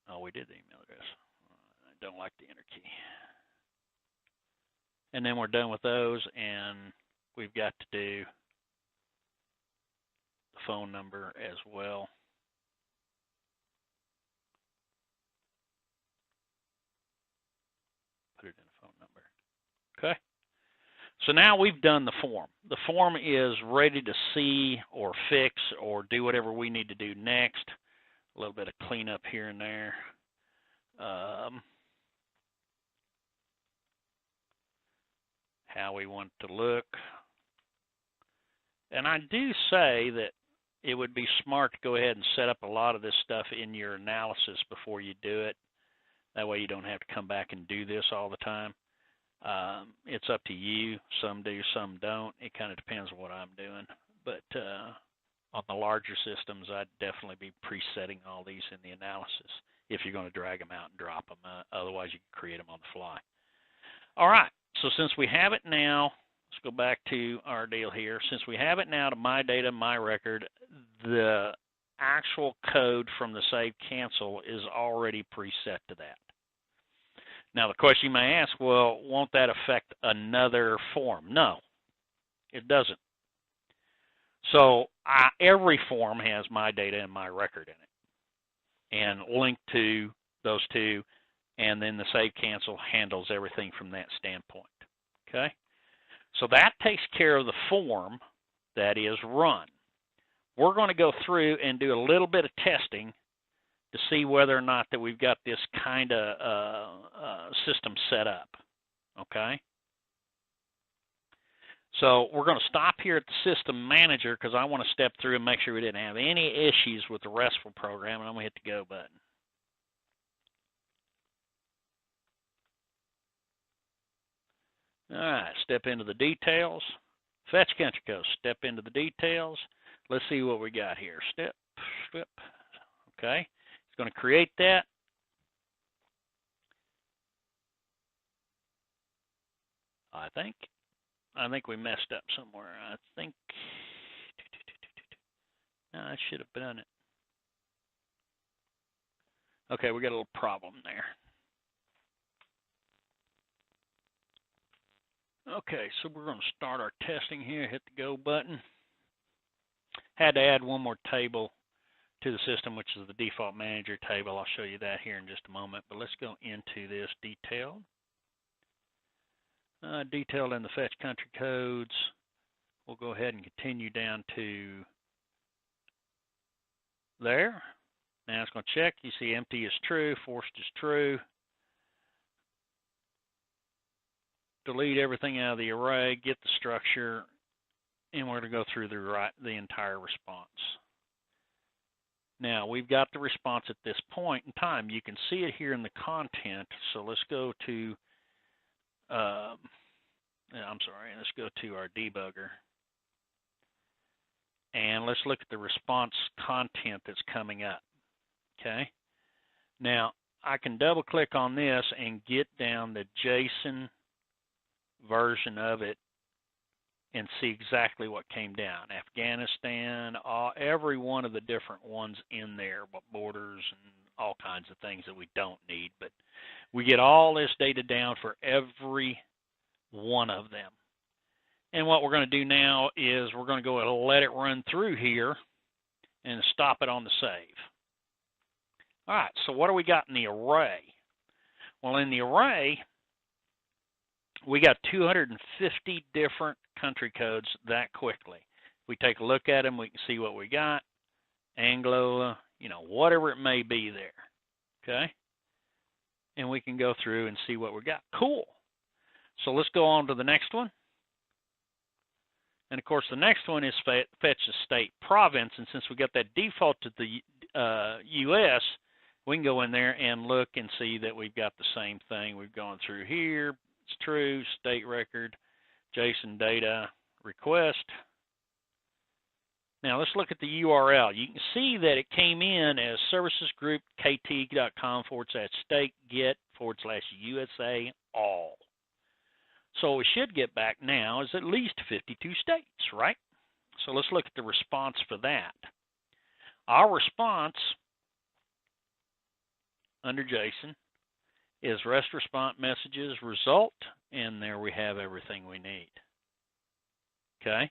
Oh, we did the email address. I don't like the enter key. And then we're done with those, and we've got to do the phone number as well. Put it in a phone number. Okay. So now we've done the form. The form is ready to see or fix or do whatever we need to do next. A little bit of cleanup here and there. How we want it to look. And I do say that it would be smart to go ahead and set up a lot of this stuff in your analysis before you do it. That way you don't have to come back and do this all the time. It's up to you. Some do, some don't. It kind of depends on what I'm doing. But on the larger systems, I'd definitely be presetting all these in the analysis if you're going to drag them out and drop them. Otherwise, you can create them on the fly. All right. So since we have it now, let's go back to our deal here. Since we have it now to my data, my record, the actual code from the save cancel is already preset to that. Now, the question you may ask, well, won't that affect another form? No, it doesn't. So every form has my data and my record in it and linked to those two, and then the save cancel handles everything from that standpoint. Okay? So that takes care of the form that is run. We're going to go through and do a little bit of testing to see whether or not that we've got this kind of system set up. Okay? So we're going to stop here at the system manager because I want to step through and make sure we didn't have any issues with the RESTful program, and I'm going to hit the go button. All right, step into the details. Fetch country code, step into the details. Let's see what we got here. Step. Okay, it's going to create that. I think we messed up somewhere. I think no, I should have done it. Okay, we got a little problem there. Okay, so we're going to start our testing here. Hit the go button. Had to add one more table to the system, which is the default manager table. I'll show you that here in just a moment. But let's go into this detailed. Detailed in the fetch country codes. We'll go ahead and continue down to there. Now it's going to check. You see empty is true, forced is true. Delete everything out of the array, get the structure, and we're going to go through the entire response. Now, we've got the response at this point in time. You can see it here in the content. So let's go to, let's go to our debugger. And let's look at the response content that's coming up. Okay? Now, I can double click on this and get down the JSON version of it and see exactly what came down. Afghanistan, every one of the different ones in there, borders and all kinds of things that we don't need. But we get all this data down for every one of them. And what we're going to do now is we're going to go and let it run through here and stop it on the save. All right, so what do we got in the array? Well, in the array, we got 250 different country codes that quickly. If we take a look at them, we can see what we got. Anglo, whatever it may be there. Okay? And we can go through and see what we got. Cool. So let's go on to the next one. And, of course, the next one is fetch the state province. And since we got that default to the U.S., we can go in there and look and see that we've got the same thing. We've gone through here. It's true, state record, JSON data, request. Now let's look at the URL. You can see that it came in as servicesgroupkt.com/state get/USA all. So what we should get back now is at least 52 states, right? So let's look at the response for that. Our response under JSON is REST response messages result, and there we have everything we need. Okay?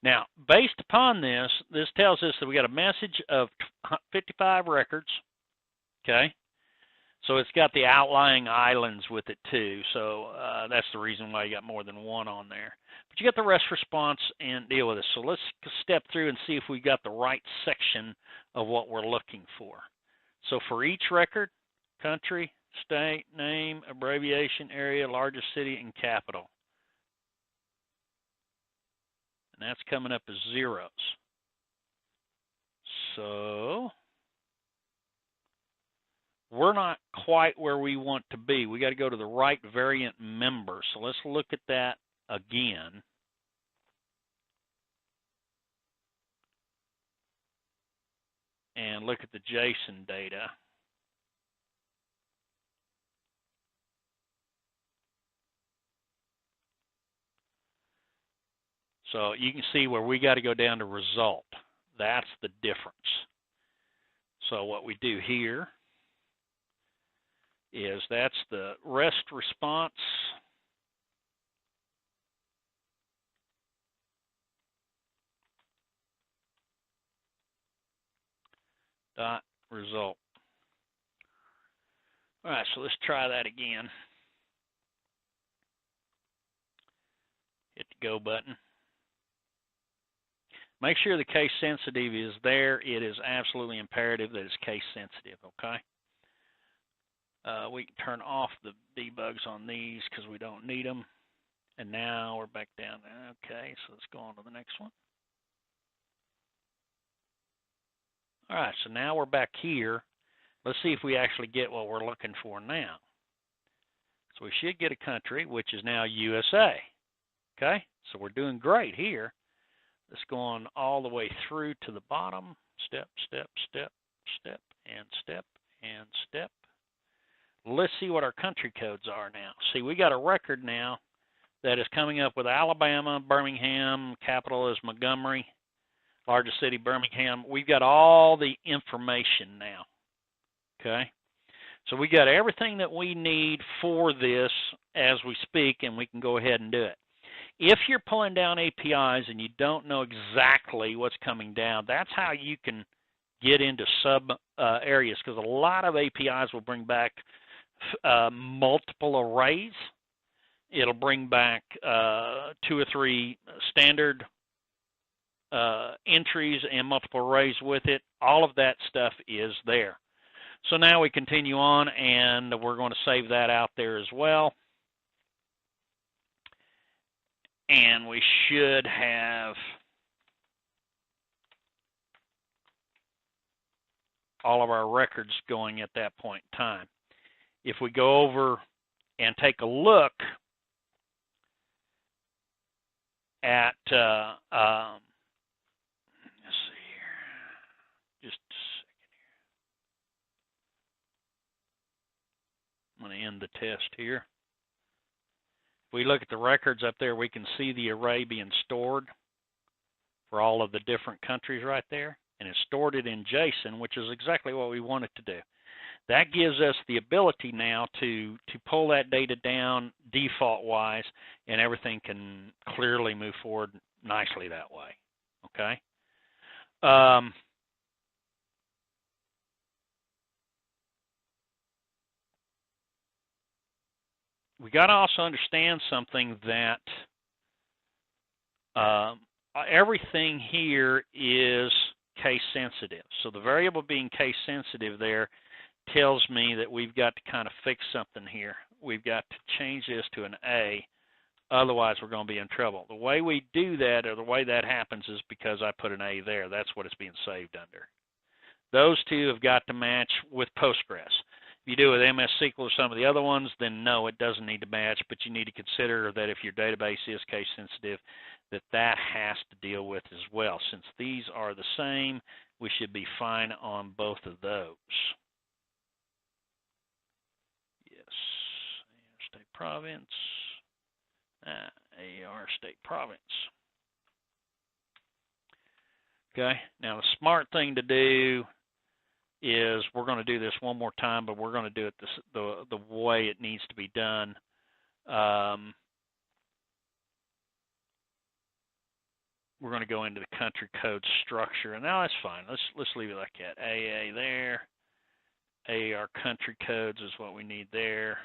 Now, based upon this, this tells us that we got a message of 55 records. Okay? So it's got the outlying islands with it too. So that's the reason why you got more than one on there. But you got the REST response and deal with it. So let's step through and see if we got the right section of what we're looking for. So for each record, country, state, name, abbreviation, area, largest city, and capital. And that's coming up as zeros. So we're not quite where we want to be. We got to go to the right variant member. So let's look at that again. And look at the JSON data. So you can see where we got to go down to result. That's the difference. So what we do here is that's the REST response. Dot result. All right, so let's try that again. Hit the go button. Make sure the case sensitive is there. It is absolutely imperative that it's case sensitive, okay? We can turn off the debugs on these because we don't need them. And now we're back down there. Okay, so let's go on to the next one. All right, so now we're back here. Let's see if we actually get what we're looking for now. So we should get a country, which is now USA. Okay, so we're doing great here. Let's go on all the way through to the bottom. Step, step, step, step, and step, and step. Let's see what our country codes are now. See, we got a record now that is coming up with Alabama, Birmingham, capital is Montgomery, largest city, Birmingham. We've got all the information now, okay? So we got everything that we need for this as we speak, and we can go ahead and do it. If you're pulling down APIs and you don't know exactly what's coming down, that's how you can get into sub areas, because a lot of APIs will bring back multiple arrays. It'll bring back 2 or 3 standard entries and multiple arrays with it. All of that stuff is there. So now we continue on, and we're going to save that out there as well. And we should have all of our records going at that point in time. If we go over and take a look at, let's see here, just a second here. I'm going to end the test here. If we look at the records up there, we can see the array being stored for all of the different countries right there, and it's stored it in JSON, which is exactly what we want it to do. That gives us the ability now to pull that data down default-wise, and everything can clearly move forward nicely that way, okay? We got to also understand something, that everything here is case sensitive. So the variable being case sensitive there tells me that we've got to kind of fix something here. We've got to change this to an A, otherwise we're going to be in trouble. The way we do that, or the way that happens, is because I put an A there. That's what it's being saved under. Those two have got to match with Postgres. If you do with MS SQL or some of the other ones, then no, it doesn't need to match, but you need to consider that if your database is case sensitive, that has to deal with as well. Since these are the same, we should be fine on both of those. Yes, state province, AR state province. Okay, now the smart thing to do is we're going to do this one more time, but we're going to do it the way it needs to be done. We're going to go into the country code structure, and now that's fine. Let's leave it like that. AA there, AR country codes is what we need there,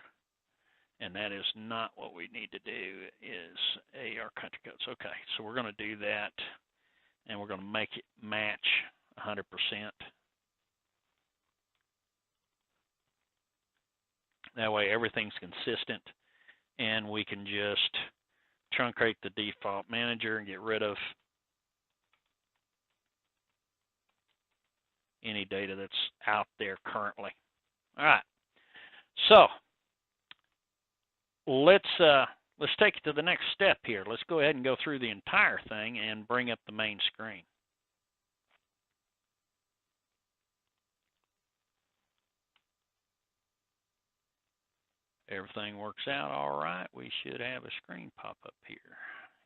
and that is not what we need to do. Is AR country codes. Okay, so we're going to do that, and we're going to make it match 100%. That way everything's consistent, and we can just truncate the default manager and get rid of any data that's out there currently. All right, so let's take it to the next step here. Let's go ahead and go through the entire thing and bring up the main screen. Everything works out all right. We should have a screen pop up here,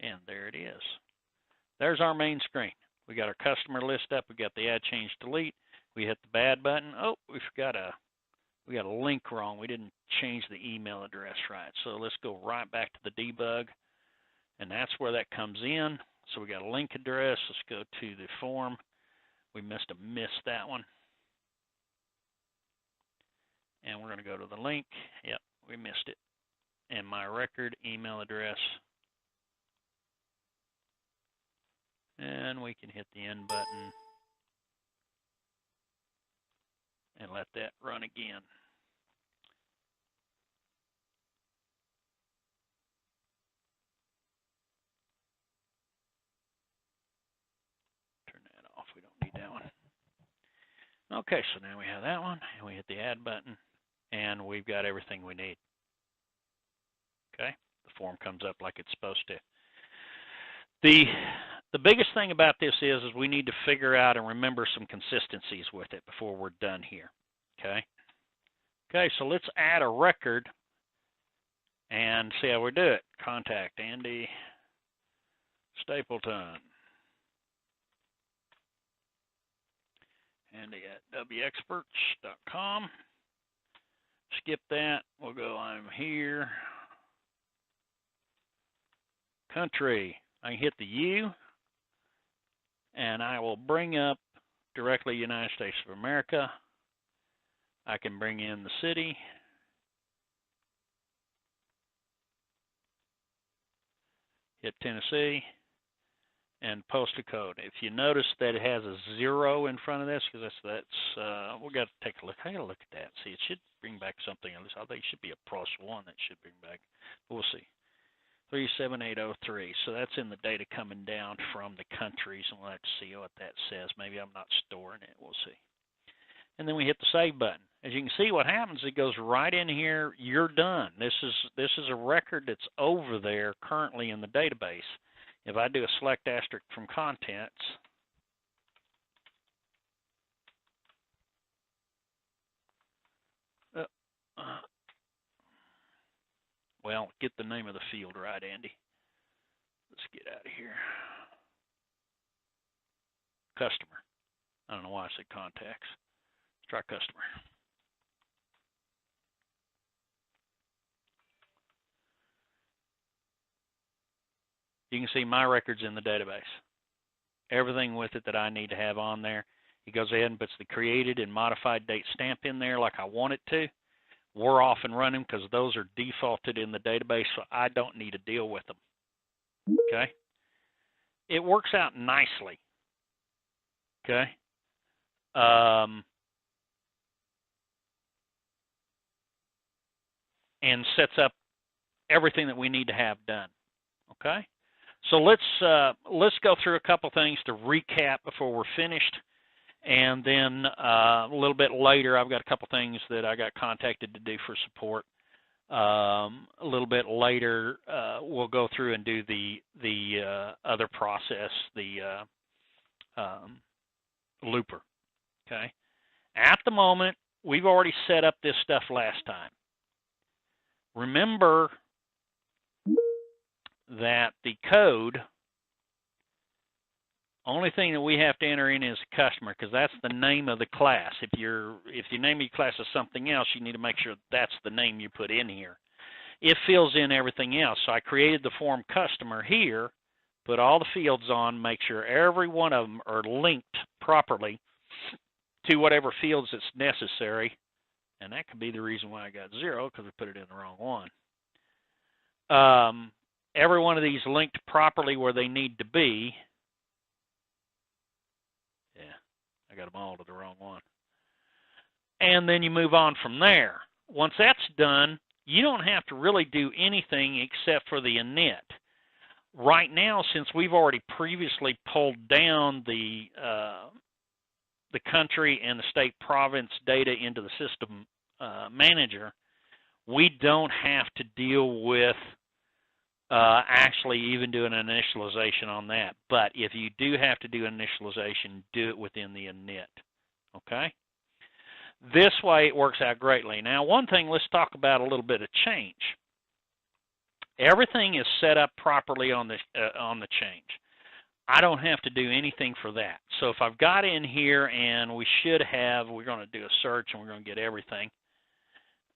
and there it is. There's our main screen. We got our customer list up. We got the add, change, delete. We hit the bad button. Oh, we got a link wrong. We didn't change the email address right. So let's go right back to the debug, and that's where that comes in. So we got a link address. Let's go to the form. We must have missed that one. And we're going to go to the link. Yep, we missed it. And my record email address. And we can hit the end button and let that run again. Turn that off. We don't need that one. Okay, so now we have that one, and we hit the add button, and we've got everything we need. Okay, the form comes up like it's supposed to. The biggest thing about this is we need to figure out and remember some consistencies with it before we're done here. Okay. Okay, so let's add a record and see how we do it. Contact Andy Stapleton. Andy at wexperts.com. Skip that. We'll go, I'm here. Country. I can hit the U, and I will bring up directly United States of America. I can bring in the city. Hit Tennessee. And postal code. If you notice that it has a 0 in front of this, because that's we got to take a look. I got to look at that. See, it should bring back something else. I think it should be a +1 that should bring back. But we'll see. 37803. So that's in the data coming down from the countries, and we'll have to see what that says. Maybe I'm not storing it. We'll see. And then we hit the save button. As you can see, what happens? It goes right in here. You're done. This is a record that's over there currently in the database. If I do a select asterisk from contents, well, get the name of the field right, Andy. Let's get out of here. Customer. I don't know why I said contacts. Let's try customer. You can see my records in the database. Everything with it that I need to have on there. He goes ahead and puts the created and modified date stamp in there like I want it to. We're off and running because those are defaulted in the database, so I don't need to deal with them. Okay? It works out nicely. Okay? And sets up everything that we need to have done. Okay? So let's go through a couple things to recap before we're finished, and then a little bit later I've got a couple things that I got contacted to do for support. A little bit later we'll go through and do the other process, the looper. Okay. At the moment, we've already set up this stuff last time. Remember that the code, only thing that we have to enter in is customer, because that's the name of the class. If you name your class as something else, you need to make sure that's the name you put in here. It fills in everything else. So I created the form customer here, put all the fields on, make sure every one of them are linked properly to whatever fields it's necessary. And that could be the reason why I got 0, because we put it in the wrong one. Every one of these linked properly where they need to be. Yeah, I got them all to the wrong one. And then you move on from there. Once that's done, you don't have to really do anything except for the init. Right now, since we've already previously pulled down the country and the state province data into the system manager, we don't have to deal with actually even doing an initialization on that. But if you do have to do initialization, do it within the init. Okay? This way it works out greatly. Now, one thing, let's talk about a little bit of change. Everything is set up properly on the change. I don't have to do anything for that. So if I've got in here, and we're going to do a search and we're going to get everything.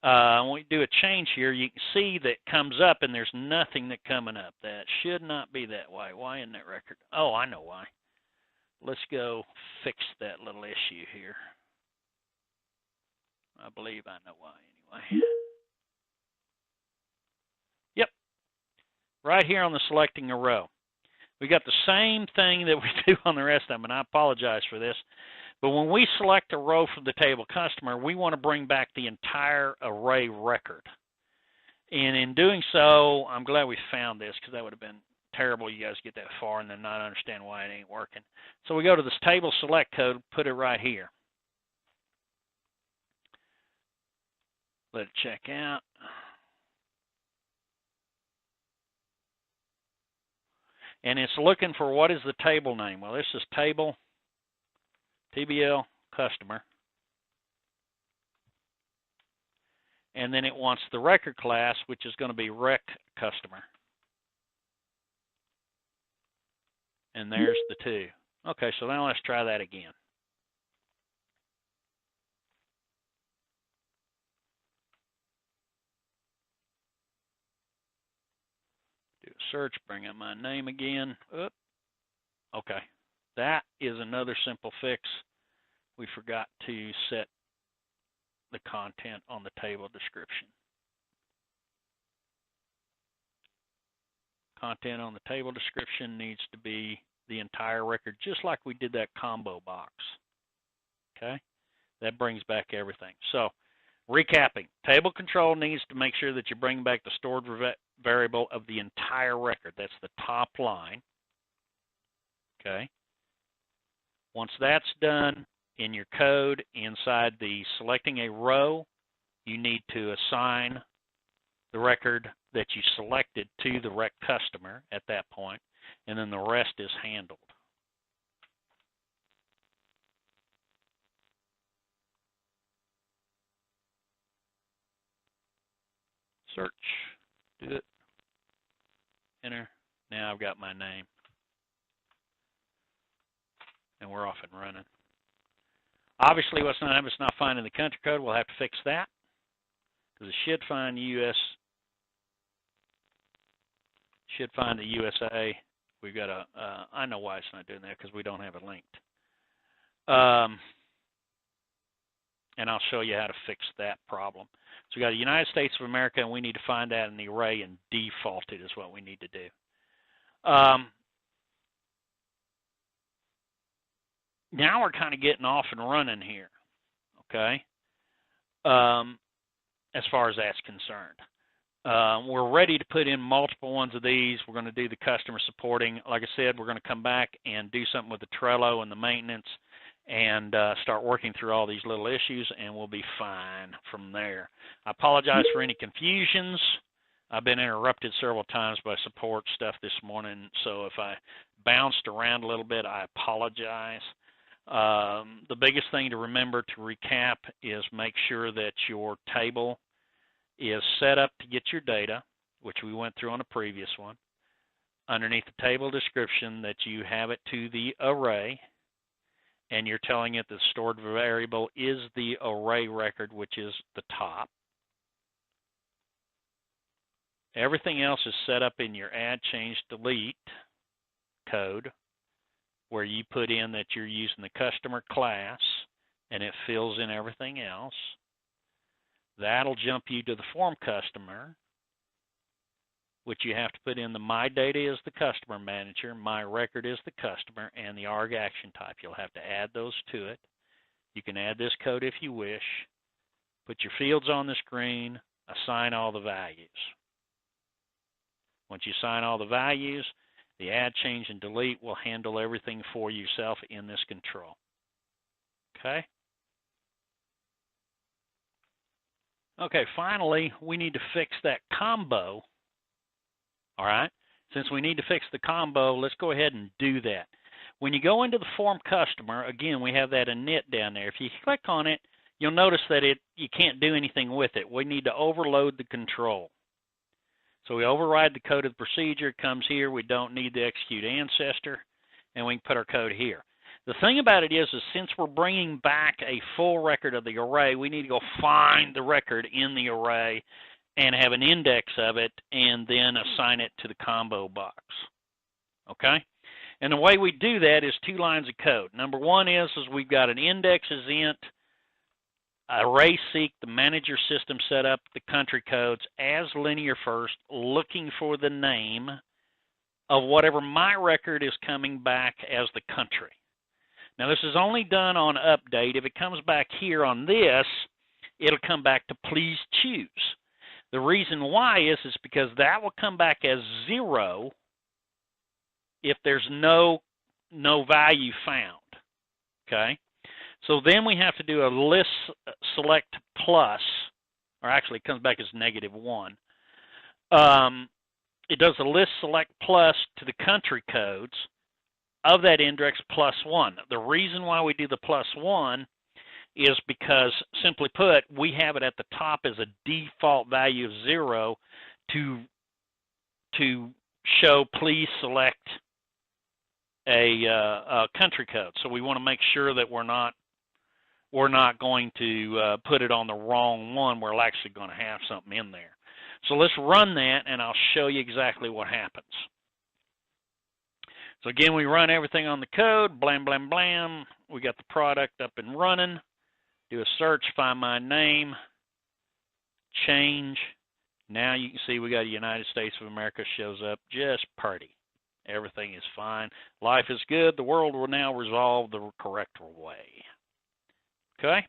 When we do a change here, you can see that comes up and there's nothing that coming up. That should not be that way. Why isn't that record? Oh, I know why. Let's go fix that little issue here. I believe I know why anyway. Yep. Right here on the selecting a row. We got the same thing that we do on the rest of them, and I apologize for this. But when we select a row from the table customer, we want to bring back the entire array record. And in doing so, I'm glad we found this, because that would have been terrible you guys get that far and then not understand why it ain't working. So we go to this table select code, put it right here. Let it check out. And it's looking for what is the table name. Well, this is table TBL customer. And then it wants the record class, which is going to be rec customer. And there's the 2. Okay, so now let's try that again. Do a search, bring up my name again. Oop. Okay, that is another simple fix. We forgot to set the content on the table description. Content on the table description needs to be the entire record, just like we did that combo box. Okay, that brings back everything. So, recapping, table control needs to make sure that you bring back the stored variable of the entire record. That's the top line. Okay. Once that's done, in your code, inside the selecting a row, you need to assign the record that you selected to the rec customer at that point, and then the rest is handled. Search, do it, enter. Now I've got my name, and we're off and running. Obviously, it's not finding the country code. We'll have to fix that, because it should find U.S. Should find the USA. We've got a. I know why it's not doing that, because we don't have it linked. And I'll show you how to fix that problem. So we got the United States of America, and we need to find that in the array and default it is what we need to do. Now we're kind of getting off and running here, okay, as far as that's concerned. We're ready to put in multiple ones of these. We're going to do the customer supporting. Like I said, we're going to come back and do something with the Trello and the maintenance and start working through all these little issues, and we'll be fine from there. I apologize for any confusions. I've been interrupted several times by support stuff this morning, so if I bounced around a little bit, I apologize. The biggest thing to remember to recap is make sure that your table is set up to get your data, which we went through on a previous one. underneath the table description that you have it to the array, and you're telling it the stored variable is the array record, which is the top. Everything else is set up in your add, change, delete code, where you put in that you're using the customer class, and it fills in everything else. That'll jump you to the form customer, which you have to put in the my data is the customer manager, my record is the customer, and the ARG action type. You'll have to add those to it. You can add this code if you wish. Put your fields on the screen, assign all the values. Once you assign all the values, the add, change, and delete will handle everything for yourself in this control. Okay? Okay, finally, we need to fix that combo. All right? Since we need to fix the combo, let's go ahead and do that. When you go into the form customer, again, we have that init down there. If you click on it, you'll notice that you can't do anything with it. We need to overload the control. So we override the code of the procedure. It comes here. We don't need the execute ancestor, and we can put our code here. The thing about it is since we're bringing back a full record of the array, we need to go find the record in the array and have an index of it, and then assign it to the combo box. Okay? And the way we do that is 2 lines of code. Number one is we've got an index as int, array seek, the manager system setup, the country codes as linear first, looking for the name of whatever my record is coming back as the country. Now this is only done on update. If it comes back here on this, it'll come back to please choose. The reason why is because that will come back as 0 if there's no value found. Okay? So then we have to do a list select plus, or actually it comes back as -1. It does a list select plus to the country codes of that index +1. The reason why we do the +1 is because, simply put, we have it at the top as a default value of 0 to show please select a country code. So we want to make sure that we're not going to put it on the wrong one. We're actually going to have something in there. So let's run that, and I'll show you exactly what happens. So again, we run everything on the code, blam, blam, blam. We got the product up and running. Do a search, find my name, change. Now you can see we got United States of America shows up just pretty. Everything is fine. Life is good. The world will now resolve the correct way. Okay?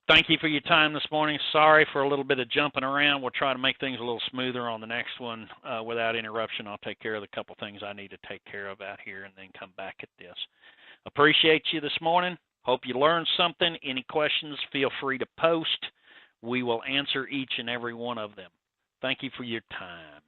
Thank you for your time this morning. Sorry for a little bit of jumping around. We'll try to make things a little smoother on the next one without interruption. I'll take care of the couple things I need to take care of out here and then come back at this. Appreciate you this morning. Hope you learned something. Any questions, feel free to post. We will answer each and every one of them. Thank you for your time.